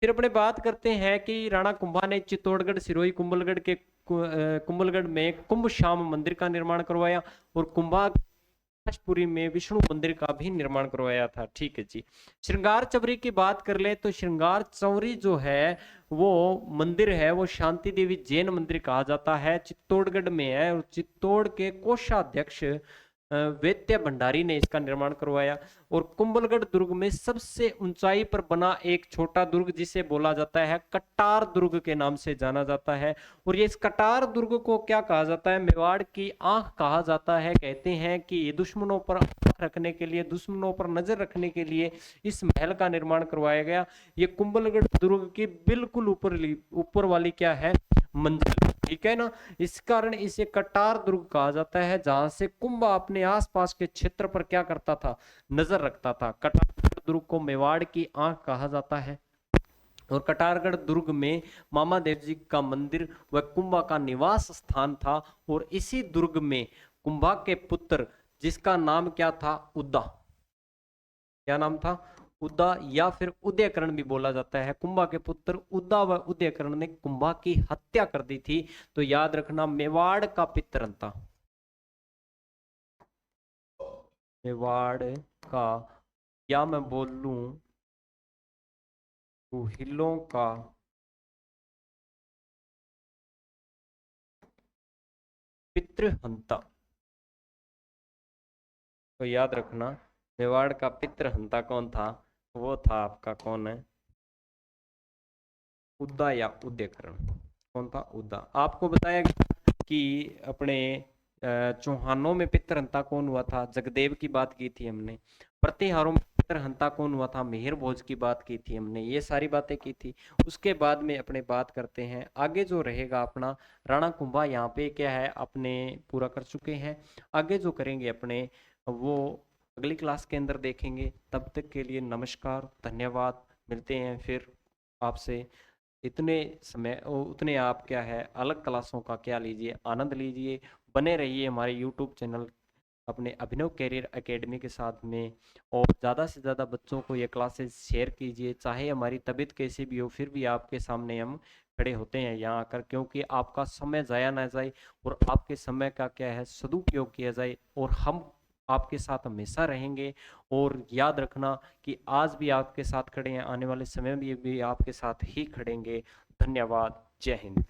फिर अपने बात करते हैं कि राणा कुंभा ने चित्तौड़गढ़ सिरोही कुंभलगढ़ के कुंभलगढ़ में कुंभ श्याम मंदिर का निर्माण करवाया और कुंभा पुरी में विष्णु मंदिर का भी निर्माण करवाया था। ठीक है जी। श्रृंगार चौरी की बात कर ले तो श्रृंगार चौरी जो है वो मंदिर है वो शांति देवी जैन मंदिर कहा जाता है, चित्तौड़गढ़ में है और चित्तौड़ के कोषाध्यक्ष वैद्य भंडारी ने इसका निर्माण करवाया। और कुंभलगढ़ दुर्ग में सबसे ऊंचाई पर बना एक छोटा दुर्ग जिसे बोला जाता है कटार दुर्ग के नाम से जाना जाता है। और ये इस कटार दुर्ग को क्या कहा जाता है, मेवाड़ की आंख कहा जाता है। कहते हैं कि ये दुश्मनों पर आंख रखने के लिए, दुश्मनों पर नजर रखने के लिए इस महल का निर्माण करवाया गया। ये कुंभलगढ़ दुर्ग की बिल्कुल ऊपर वाली क्या है, मंजिल। ठीक है ना। इस कारण इसे कटार दुर्ग कहा जाता है जहां से कुंभा अपने आसपास के क्षेत्र पर क्या करता था, नजर रखता था। कटारगढ़ दुर्ग को मेवाड़ की आंख कहा जाता है। और कटारगढ़ दुर्ग में मामा देव जी का मंदिर व कुंभा का निवास स्थान था। और इसी दुर्ग में कुंभा के पुत्र जिसका नाम क्या था, उद्दा, क्या नाम था, उद्दा या फिर उदयकरण भी बोला जाता है। कुंभा के पुत्र उद्दा व उदयकरण ने कुंभा की हत्या कर दी थी। तो याद रखना मेवाड़ का पितरंता, मेवाड़ का, या मैं बोल लूं गुहिलों का पितृहंता। तो याद रखना मेवाड़ का पितृहंता कौन था, वो था आपका कौन है, उद्दा या उदयकरण। कौन था, उद्दा। आपको बताया गया कि अपने चौहानों में पितृहंता कौन हुआ था, जगदेव की बात की थी हमने। प्रतिहारों में पितृहंता कौन हुआ था, मिहिर भोज की बात की थी हमने, ये सारी बातें की थी। उसके बाद में अपने बात करते हैं आगे जो रहेगा अपना राणा कुंभा यहाँ पे क्या है अपने पूरा कर चुके हैं। आगे जो करेंगे अपने वो अगली क्लास के अंदर देखेंगे। तब तक के लिए नमस्कार, धन्यवाद। मिलते हैं फिर आपसे। इतने समय उतने आप क्या है अलग क्लासों का क्या लीजिए, आनंद लीजिए। बने रहिए हमारे यूट्यूब चैनल अपने अभिनव कैरियर एकेडमी के साथ में। और ज़्यादा से ज़्यादा बच्चों को ये क्लासेस शेयर कीजिए। चाहे हमारी तबीयत कैसी भी हो फिर भी आपके सामने हम खड़े होते हैं यहाँ आकर, क्योंकि आपका समय ज़ाया ना जाए और आपके समय का क्या है सदुपयोग किया जाए। और हम आपके साथ हमेशा रहेंगे। और याद रखना कि आज भी आपके साथ खड़े हैं, आने वाले समय में भी आपके साथ ही खड़ेंगे। धन्यवाद। जय हिंद।